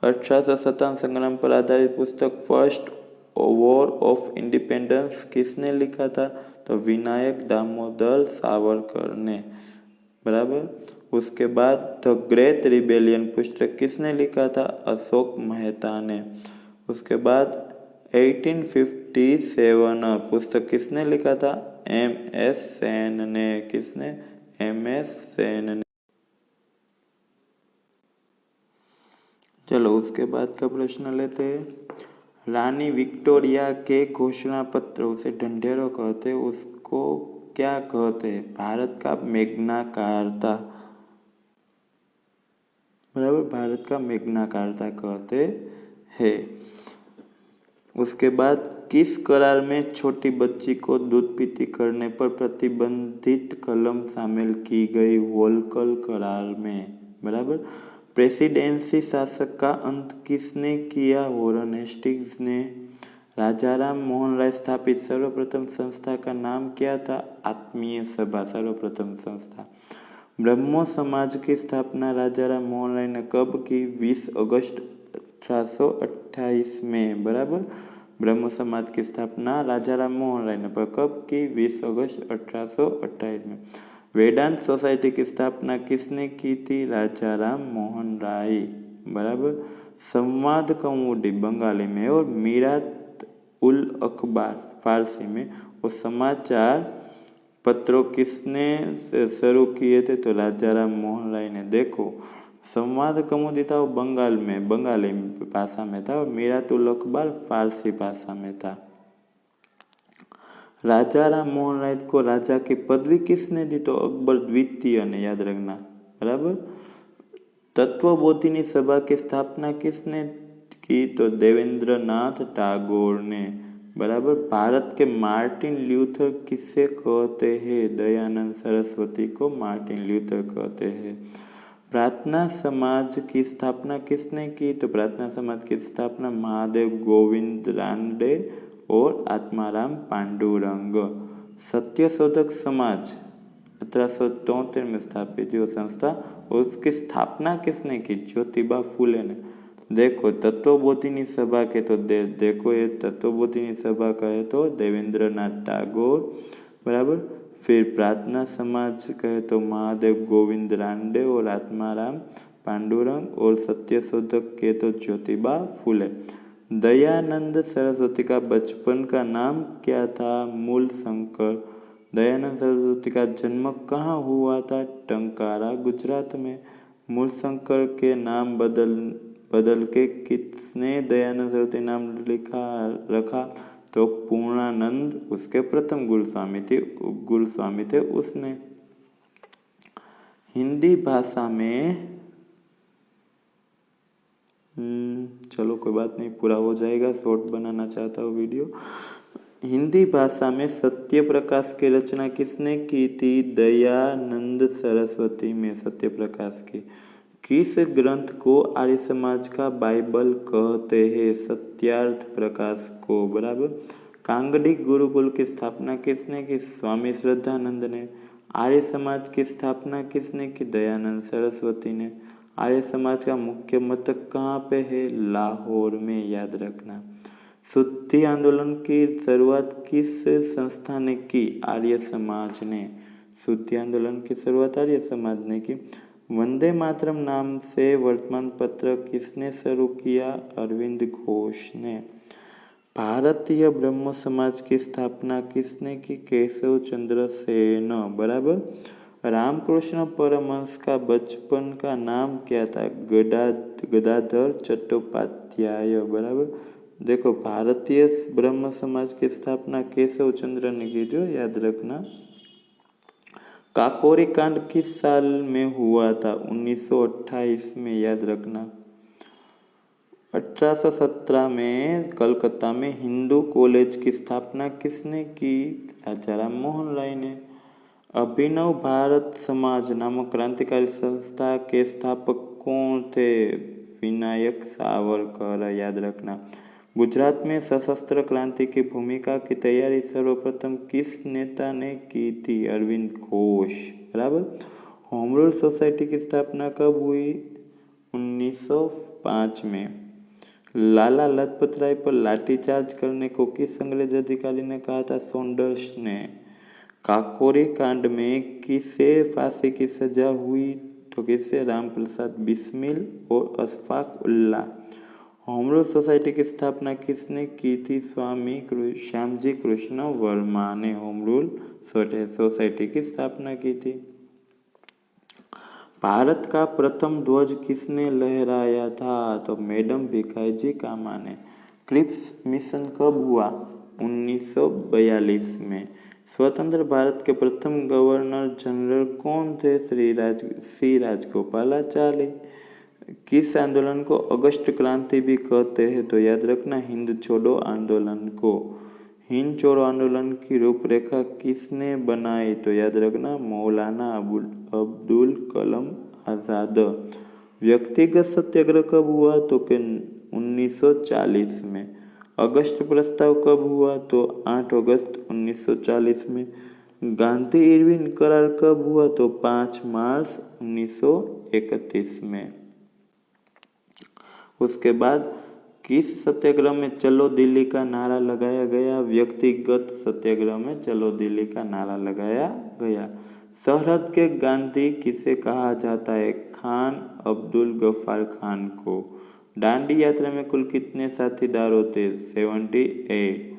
1857 संग्राम पर आधारित पुस्तक फर्स्ट वॉर ऑफ इंडिपेंडेंस किसने लिखा था? तो विनायक दामोदर सावरकर ने, बराबर। उसके बाद द ग्रेट रिबेलियन पुस्तक किसने लिखा था? अशोक मेहता ने। उसके बाद 1857 पुस्तक किसने लिखा था? MS सेन ने। किसने? MS सेन ने। चलो उसके बाद का प्रश्न लेते हैं। रानी विक्टोरिया के घोषणा पत्र, उसे ढंढेरो कहते, उसको क्या कहते हैं? भारत का मेग्ना कार्टा, बराबर, भारत का मेग्ना कार्टा कहते हैं। उसके बाद किस करार में छोटी बच्ची को दूध पीती करने पर प्रतिबंधित कलम शामिल की गई? वोल्कल करार में, बराबर। प्रेसिडेंसी शासक का अंत किसने किया? वॉरेन हेस्टिंग्स ने। राजाराम मोहन राय स्थापित सर्वप्रथम संस्था का नाम क्या था? आत्मीय सभा, सर्वप्रथम संस्था। ब्रह्मो समाज की स्थापना राजाराम मोहन राय ने कब की? 20 अगस्त 1828 में, बराबर। ब्रह्मो समाज की स्थापना राजाराम मोहन राय ने कब की? 20 अगस्त 1828 में। वेदांत सोसाइटी की स्थापना किसने की थी? राजाराम मोहन राय, बराबर। संवाद कौमुदी बंगाली में और मीरात उल अखबार फारसी में और समाचार पत्रों किसने शुरू किए थे? तो राजाराम मोहन राय ने। देखो, संवाद कौमुदी था वो बंगाली भाषा में था और मीरात उल अखबार फारसी भाषा में था। राजाराम मोहन राय को राजा की पदवी किसने दी? तो अकबर द्वितीय ने, याद रखना, बराबर। तत्वबोधिनी सभा की स्थापना किसने की? तो देवेंद्र नाथ टैगोर ने, बराबर। भारत के मार्टिन ल्यूथर किसे कहते हैं? दयानंद सरस्वती को मार्टिन ल्यूथर कहते हैं। प्रार्थना समाज की स्थापना किसने की? तो प्रार्थना समाज की स्थापना महादेव गोविंद रानडे और आत्माराम पांडुरंग। सत्यशोधक समाज 1873 में स्थापित जो संस्था, उसकी स्थापना किसने की? ज्योतिबा फूले ने। देखो, तत्वबोधिनी सभा के तो देखो ये तत्वबोधिनी सभा कहे तो देवेंद्र नाथ टैगोर, बराबर। फिर प्रार्थना समाज कहे तो महादेव गोविंद रानडे और आत्माराम पांडुरंग, और सत्यशोधक के तो ज्योतिबा फूले। दयानंद सरस्वती का बचपन का नाम क्या था? मूल शंकर। दयानंद सरस्वती का जन्म कहाँ हुआ था? टंकारा, गुजरात में। मूल शंकर के नाम बदल के किसने दयानंद सरस्वती नाम रखा? तो पूर्णानंद उसके प्रथम गुरुस्वामी थे उसने। हिंदी भाषा में, चलो कोई बात नहीं, पूरा हो जाएगा, शॉर्ट बनाना चाहता हूँ वीडियो। हिंदी भाषा में सत्य प्रकाश की रचना किसने की थी? दयानंद सरस्वती में सत्य प्रकाश की। किस ग्रंथ को आर्य समाज का बाइबल कहते हैं? सत्यार्थ प्रकाश को, बराबर। कांगड़ी गुरुकुल की स्थापना किसने की? स्वामी श्रद्धानंद ने। आर्य समाज की स्थापना किसने की? दयानंद सरस्वती ने। आर्य समाज का मुख्य मथक कहाँ पे है? लाहौर में, याद रखना। शुद्धि आंदोलन की शुरुआत किस संस्था ने की? आर्य समाज ने। शुद्धि आंदोलन की शुरुआत आर्य समाज ने की। वंदे मातरम नाम से वर्तमान पत्र किसने शुरू किया? अरविंद घोष ने। भारतीय ब्रह्म समाज की स्थापना किसने की? केशव चंद्र सेन। बराबर। रामकृष्ण परमहंस का बचपन का नाम क्या था? गदाधर चट्टोपाध्याय। बराबर। देखो, भारतीय ब्रह्म समाज की स्थापना केशव चंद्र ने की, जो याद रखना। काकोरी कांड किस साल में हुआ था? 1928 में, याद रखना। 1817 में कलकत्ता में हिंदू कॉलेज की स्थापना किसने की? राजा राम मोहन राय ने। अभिनव भारत समाज नामक क्रांतिकारी संस्था के स्थापक कौन थे? विनायक सावरकर, याद रखना। गुजरात में सशस्त्र क्रांति की भूमिका की तैयारी सर्वप्रथम किस नेता ने की थी? अरविंद घोष। बराबर। होम रूल सोसाइटी की स्थापना कब हुई? 1905 में। लाला लाजपत राय पर लाठीचार्ज करने को किस अंग्रेज अधिकारी ने कहा था? सॉन्डर्स ने। काकोरी कांड में किसे फांसी की सजा हुई? तो किससे? रामप्रसाद बिस्मिल और Ashfaq Ullah. Home rule society की स्थापना किसने की थी? स्वामी श्यामजी कृष्ण वर्मा ने होम रूल सोसाइटी की स्थापना की थी। भारत का प्रथम ध्वज किसने लहराया था? तो मैडम भिखाईजी कामा ने। क्रिप्स मिशन कब हुआ? 1942 में। स्वतंत्र भारत के प्रथम गवर्नर जनरल कौन थे? सी राजगोपालाचारी। किस आंदोलन को अगस्त क्रांति भी कहते हैं? तो याद रखना, हिंद छोड़ो आंदोलन को। हिंद छोड़ो आंदोलन की रूपरेखा किसने बनाई? तो याद रखना, मौलाना अब्दुल कलाम आजाद। व्यक्तिगत सत्याग्रह कब हुआ? तो 1940 में। अगस्त प्रस्ताव कब हुआ? तो 8 अगस्त 1940 में। गांधी इरविन करार कब हुआ? तो 5 मार्च 1931 में। उसके बाद किस सत्याग्रह में चलो दिल्ली का नारा लगाया गया? व्यक्तिगत सत्याग्रह में चलो दिल्ली का नारा लगाया गया। सरहद के गांधी किसे कहा जाता है? खान अब्दुल गफ्फार खान को। दांडी यात्रा में कुल कितने साथीदार होते? 78।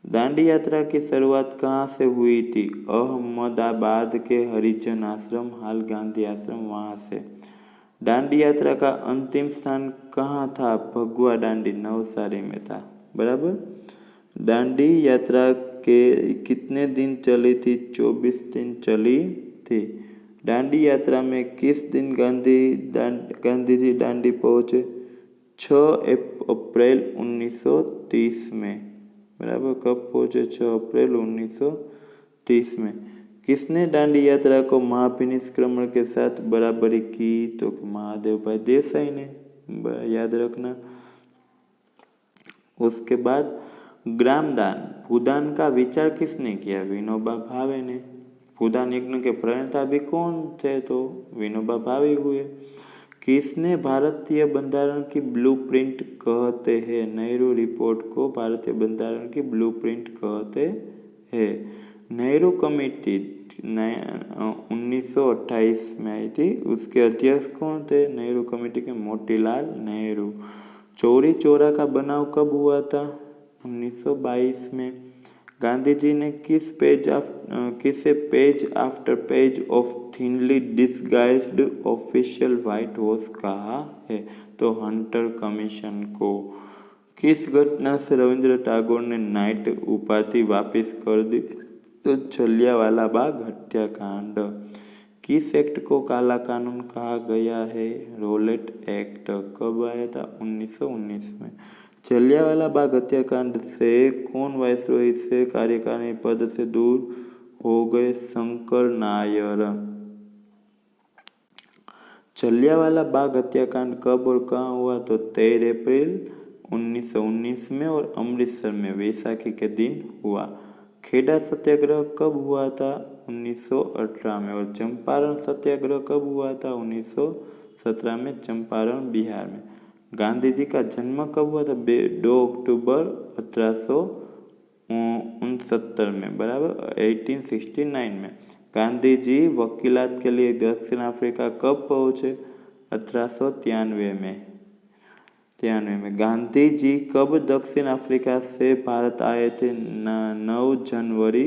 दांडी यात्रा की शुरुआत कहाँ से हुई थी? अहमदाबाद के हरिजन आश्रम, हाल गांधी आश्रम, वहां से। दांडी यात्रा का अंतिम स्थान कहाँ था? भगवा दांडी, नवसारी में था। बराबर। दांडी यात्रा के कितने दिन चली थी? 24 दिन चली थी। दांडी यात्रा में किस दिन गांधी जी दांडी पहुंचे? 6 अप्रैल 1930 में। बराबर। कब पहुंचे? 6 अप्रैल 1930 में। किसने दांडी यात्रा को महापरिनिष्क्रमण के साथ बराबरी की? तो महादेव भाई देसाई ने, याद रखना। उसके बाद ग्रामदान भूदान का विचार किसने किया? विनोबा भावे ने। भूदान यज्ञ के प्रणेता भी कौन थे? तो विनोबा भावे हुए। किसने भारतीय बंधारण की ब्लूप्रिंट कहते हैं? नेहरू रिपोर्ट को भारतीय बंधारण की ब्लूप्रिंट कहते हैं। नेहरू कमेटी 1928 में आई थी। उसके अध्यक्ष कौन थे? नेहरू कमेटी के मोतीलाल नेहरू। चौरी चौरा का बनाव कब हुआ था? 1922 में। गांधी जी ने किसे page after page of thinly disguised official white house कहा है? तो हंटर कमीशन को। किस घटना से रविंद्र टैगोर ने नाइट उपाधि वापस कर दी? तो जलियांवाला बाग हत्याकांड। किस एक्ट को काला कानून कहा गया है? Rowlatt act. कब आया था? 1919 में। जलियांवाला बाग हत्याकांड से कौन वायसरॉय से कार्यकारिणी पद से दूर हो गए? शंकर नायर। जलियांवाला बाग हत्याकांड कब और कहाँ हुआ? तो 13 अप्रैल 1919 में और अमृतसर में वैसाखी के दिन हुआ। खेड़ा सत्याग्रह कब हुआ था? 1918 में। और चंपारण सत्याग्रह कब हुआ था? 1917 में, चंपारण बिहार में। गांधी जी का जन्म कब हुआ था? 2 अक्टूबर 1869 में, बराबर, 1869 में। गांधी जी वकीलात के लिए दक्षिण अफ्रीका कब पहुंचे? 1893 में। गांधी जी कब दक्षिण अफ्रीका से भारत आए थे? 9 जनवरी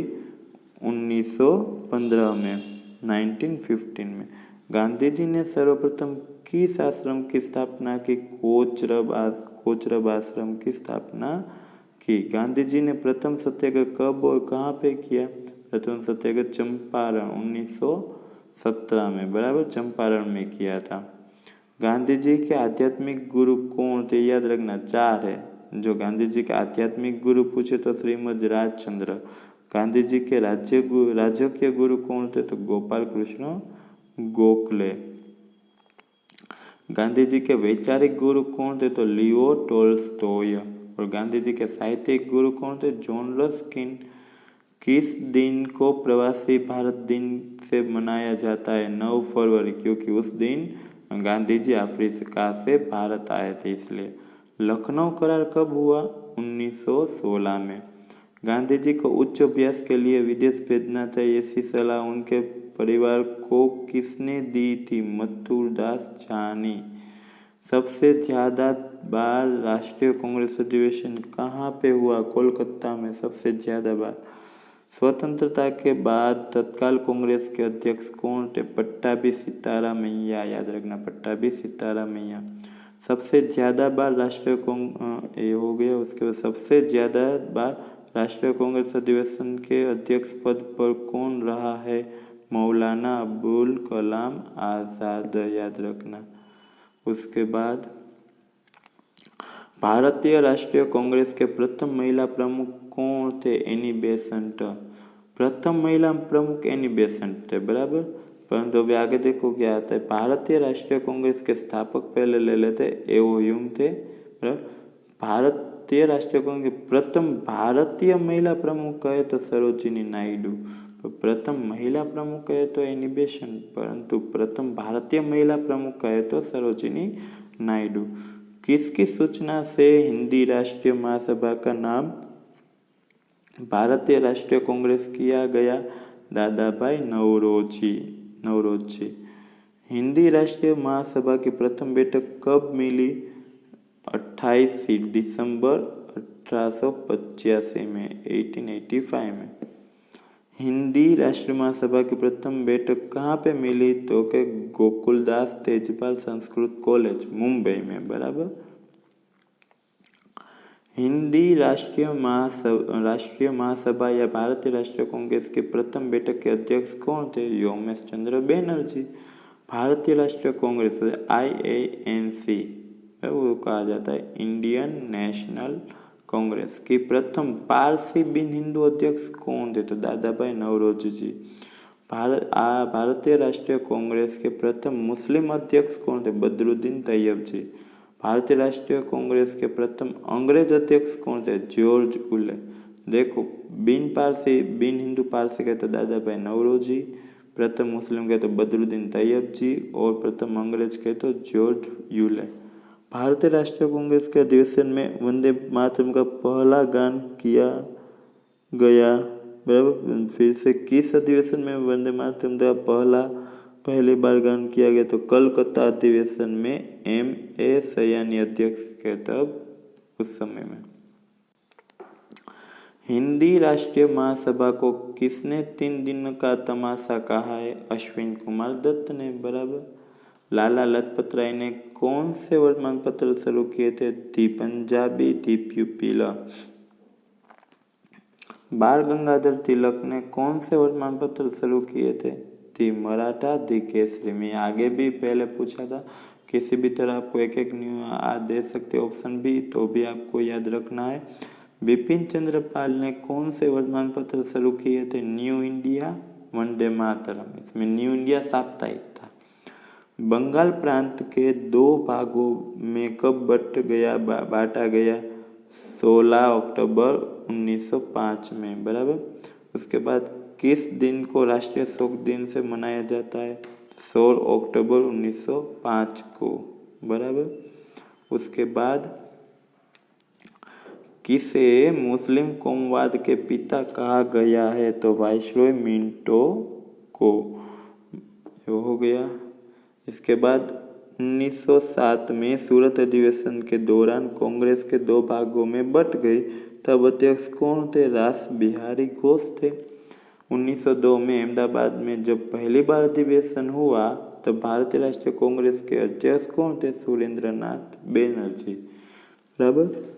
1915 में, 1915 में। गांधी जी ने सर्वप्रथम किस आश्रम की स्थापना की? कोचरब आश्रम की स्थापना की। गांधी जी ने प्रथम सत्याग्रह कब और कहाँ पे किया? प्रथम सत्याग्रह चंपारण 1917 में, बराबर, चंपारण में किया था। गांधी जी के आध्यात्मिक गुरु कौन थे? याद रखना 4 है। जो गांधी जी के आध्यात्मिक गुरु पूछे तो श्रीमद राजचंद्र। गांधी जी के राजकीय गुरु कौन थे? तो गोपाल कृष्ण गोखले। गांधी जी के वैचारिक गुरु कौन थे? तो लियो टोल्स्टॉय। और गांधी जी के साहित्यिक गुरु कौन थे? John Ruskin. किस दिन को प्रवासी भारत दिन से मनाया जाता है? 9 फरवरी, क्योंकि उस दिन गांधी जी अफ्रीका से भारत आए थे, इसलिए। लखनऊ करार कब हुआ? 1916 में। गांधी जी को उच्च अभ्यास के लिए विदेश भेजना चाहिए, ऐसी सलाह उनके परिवार को किसने दी थी? मथुरदास झानी। सबसे ज्यादा बार राष्ट्रीय कांग्रेस अधिवेशन कहाँ पे हुआ? कोलकाता में, सबसे ज्यादा बार। स्वतंत्रता के बाद तत्काल कांग्रेस के अध्यक्ष कौन थे? पट्टाभी सीतारामैया। याद रखना, पट्टाभी सीतारामैया। सबसे ज्यादा बार ये हो गया। उसके बाद सबसे ज्यादा बार राष्ट्रीय कांग्रेस अधिवेशन के अध्यक्ष पद पर कौन रहा है? मौलाना अबुल कलाम आजाद। याद रखना। उसके बाद भारतीय राष्ट्रीय कांग्रेस के प्रथम महिला प्रमुख कौन थे? Annie Besant. प्रथम महिला प्रमुख एनी बेसेंट थे, बराबर। परंतु अभी आगे देखो क्या आता है। भारतीय राष्ट्रीय कांग्रेस के स्थापक पहले ले लेते, एओ ह्यूम थे, बराबर। भारतीय राष्ट्रीय कांग्रेस के प्रथम भारतीय महिला प्रमुख कहे तो सरोजिनी नायडू। तो प्रथम महिला प्रमुख कहे तो एनी बेसेंट, परंतु प्रथम भारतीय महिला प्रमुख कहे तो सरोजिनी नायडू। किसकी सूचना से हिंदी राष्ट्रीय महासभा का नाम भारतीय राष्ट्रीय कांग्रेस किया गया? दादा भाई नौरोजी। हिंदी राष्ट्रीय महासभा की प्रथम बैठक कब मिली? 28 दिसंबर 1885 में, 1885 में। हिंदी राष्ट्रीय महासभा की प्रथम बैठक कहाँ पे मिली? तो के गोकुलदास तेजपाल संस्कृत कॉलेज, मुंबई में, बराबर। हिंदी राष्ट्रीय महासभा या भारतीय राष्ट्रीय कांग्रेस की प्रथम बैठक के अध्यक्ष कौन थे? योमेश चंद्र बैनर्जी। भारतीय राष्ट्रीय कांग्रेस IANC वो कहा जाता है, इंडियन नेशनल कांग्रेस की प्रथम पारसी बिन हिंदू अध्यक्ष कौन थे? तो दादा भाई नौरोजी जी। भारतीय राष्ट्रीय कांग्रेस के प्रथम मुस्लिम अध्यक्ष कौन थे? बदरुद्दीन तैयब जी। भारतीय राष्ट्रीय कांग्रेस के प्रथम अंग्रेज अध्यक्ष कौन थे? जॉर्ज उले। देखो, बिन हिंदू पारसी कहे तो दादा भाई नौरोजी, प्रथम मुस्लिम कहे तो बदरुद्दीन तैयब जी, और प्रथम अंग्रेज कहे तो जॉर्ज यूले। भारतीय राष्ट्रीय कांग्रेस के अधिवेशन में वंदे मातरम का पहला गान किया गया, बराबर। फिर से किस अधिवेशन में वंदे मातरम का पहली बार गान किया गया? तो कलकत्ता अधिवेशन में MA सयानी अध्यक्ष के तब उस समय में। हिंदी राष्ट्रीय महासभा को किसने 3 दिन का तमाशा कहा है? अश्विन कुमार दत्त ने, बराबर। लाला लाजपत राय ने कौन से वर्तमान पत्र शुरू किए थे? दी पंजाबी, दी प्यूपिला। बाल गंगाधर तिलक ने कौन से वर्तमान पत्र शुरू किए थे? दी मराठा, दी केसरी। में आगे भी पहले पूछा था, किसी भी तरह आपको एक दे सकते ऑप्शन भी, तो भी आपको याद रखना है। बिपिन चंद्र पाल ने कौन से वर्तमान पत्र शुरू किए थे? New India, Vande Mataram. इसमें न्यू इंडिया साप्ताहिक था। बंगाल प्रांत के 2 भागों में कब बांटा गया? 16 अक्टूबर 1905 में, बराबर। उसके बाद किस दिन को राष्ट्रीय शोक दिन से मनाया जाता है? 16 अक्टूबर 1905 को, बराबर। उसके बाद किसे मुस्लिम कौमवाद के पिता कहा गया है? तो वाइसरॉय मिंटो को, वो हो गया। इसके बाद 1907 में सूरत अधिवेशन के दौरान कांग्रेस के दो भागों में बट गई, तब अध्यक्ष कौन थे? रास बिहारी घोष थे। 1902 में अहमदाबाद में जब पहली बार अधिवेशन हुआ तब भारतीय राष्ट्रीय कांग्रेस के अध्यक्ष कौन थे? सुरेंद्रनाथ बैनर्जी, बराबर।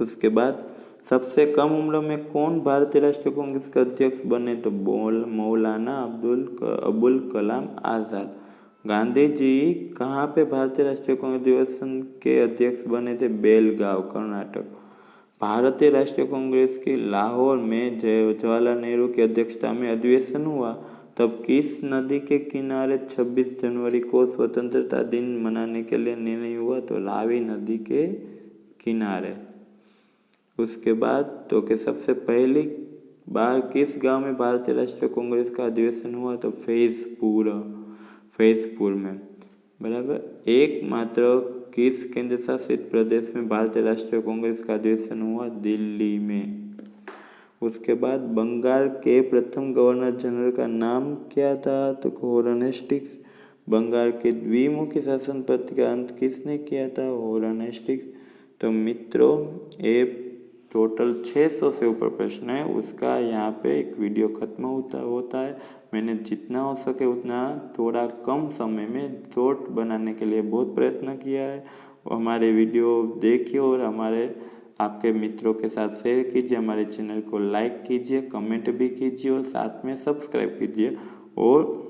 उसके बाद सबसे कम उम्र में कौन भारतीय राष्ट्रीय कांग्रेस के अध्यक्ष बने? तो मौलाना अबुल कलाम आज़ाद। गांधी जी कहाँ पे भारतीय राष्ट्रीय कांग्रेस अधिवेशन के अध्यक्ष बने थे? बेलगांव, कर्नाटक। भारतीय राष्ट्रीय कांग्रेस की लाहौर में जवाहरलाल नेहरू की अध्यक्षता में अधिवेशन हुआ तब किस नदी के किनारे 26 जनवरी को स्वतंत्रता दिन मनाने के लिए निर्णय हुआ? तो रावी नदी के किनारे। उसके बाद तो कि सबसे पहली बार किस गांव में भारतीय राष्ट्रीय कांग्रेस का अधिवेशन हुआ? तो फैजपुर में, बराबर। एकमात्र किस केंद्र शासित प्रदेश में भारतीय राष्ट्रीय कांग्रेस का अधिवेशन हुआ? दिल्ली में। उसके बाद बंगाल के प्रथम गवर्नर जनरल का नाम क्या था? तो वॉरेन हेस्टिंग्स। बंगाल के द्विमुखी शासन पद्धति का अंत किसने किया था? Warren Hastings. तो मित्रों, ये टोटल 600 से ऊपर प्रश्न है, उसका यहाँ पे एक वीडियो खत्म होता है। मैंने जितना हो सके उतना थोड़ा कम समय में शॉर्ट बनाने के लिए बहुत प्रयत्न किया है। हमारे वीडियो देखिए और आपके मित्रों के साथ शेयर कीजिए, हमारे चैनल को लाइक कीजिए, कमेंट भी कीजिए और साथ में सब्सक्राइब कीजिए। और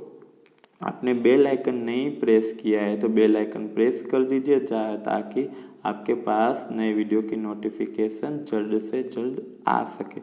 आपने बेल आइकन नहीं प्रेस किया है तो बेल आइकन प्रेस कर दीजिए ताकि आपके पास नए वीडियो की नोटिफिकेशन जल्द से जल्द आ सके।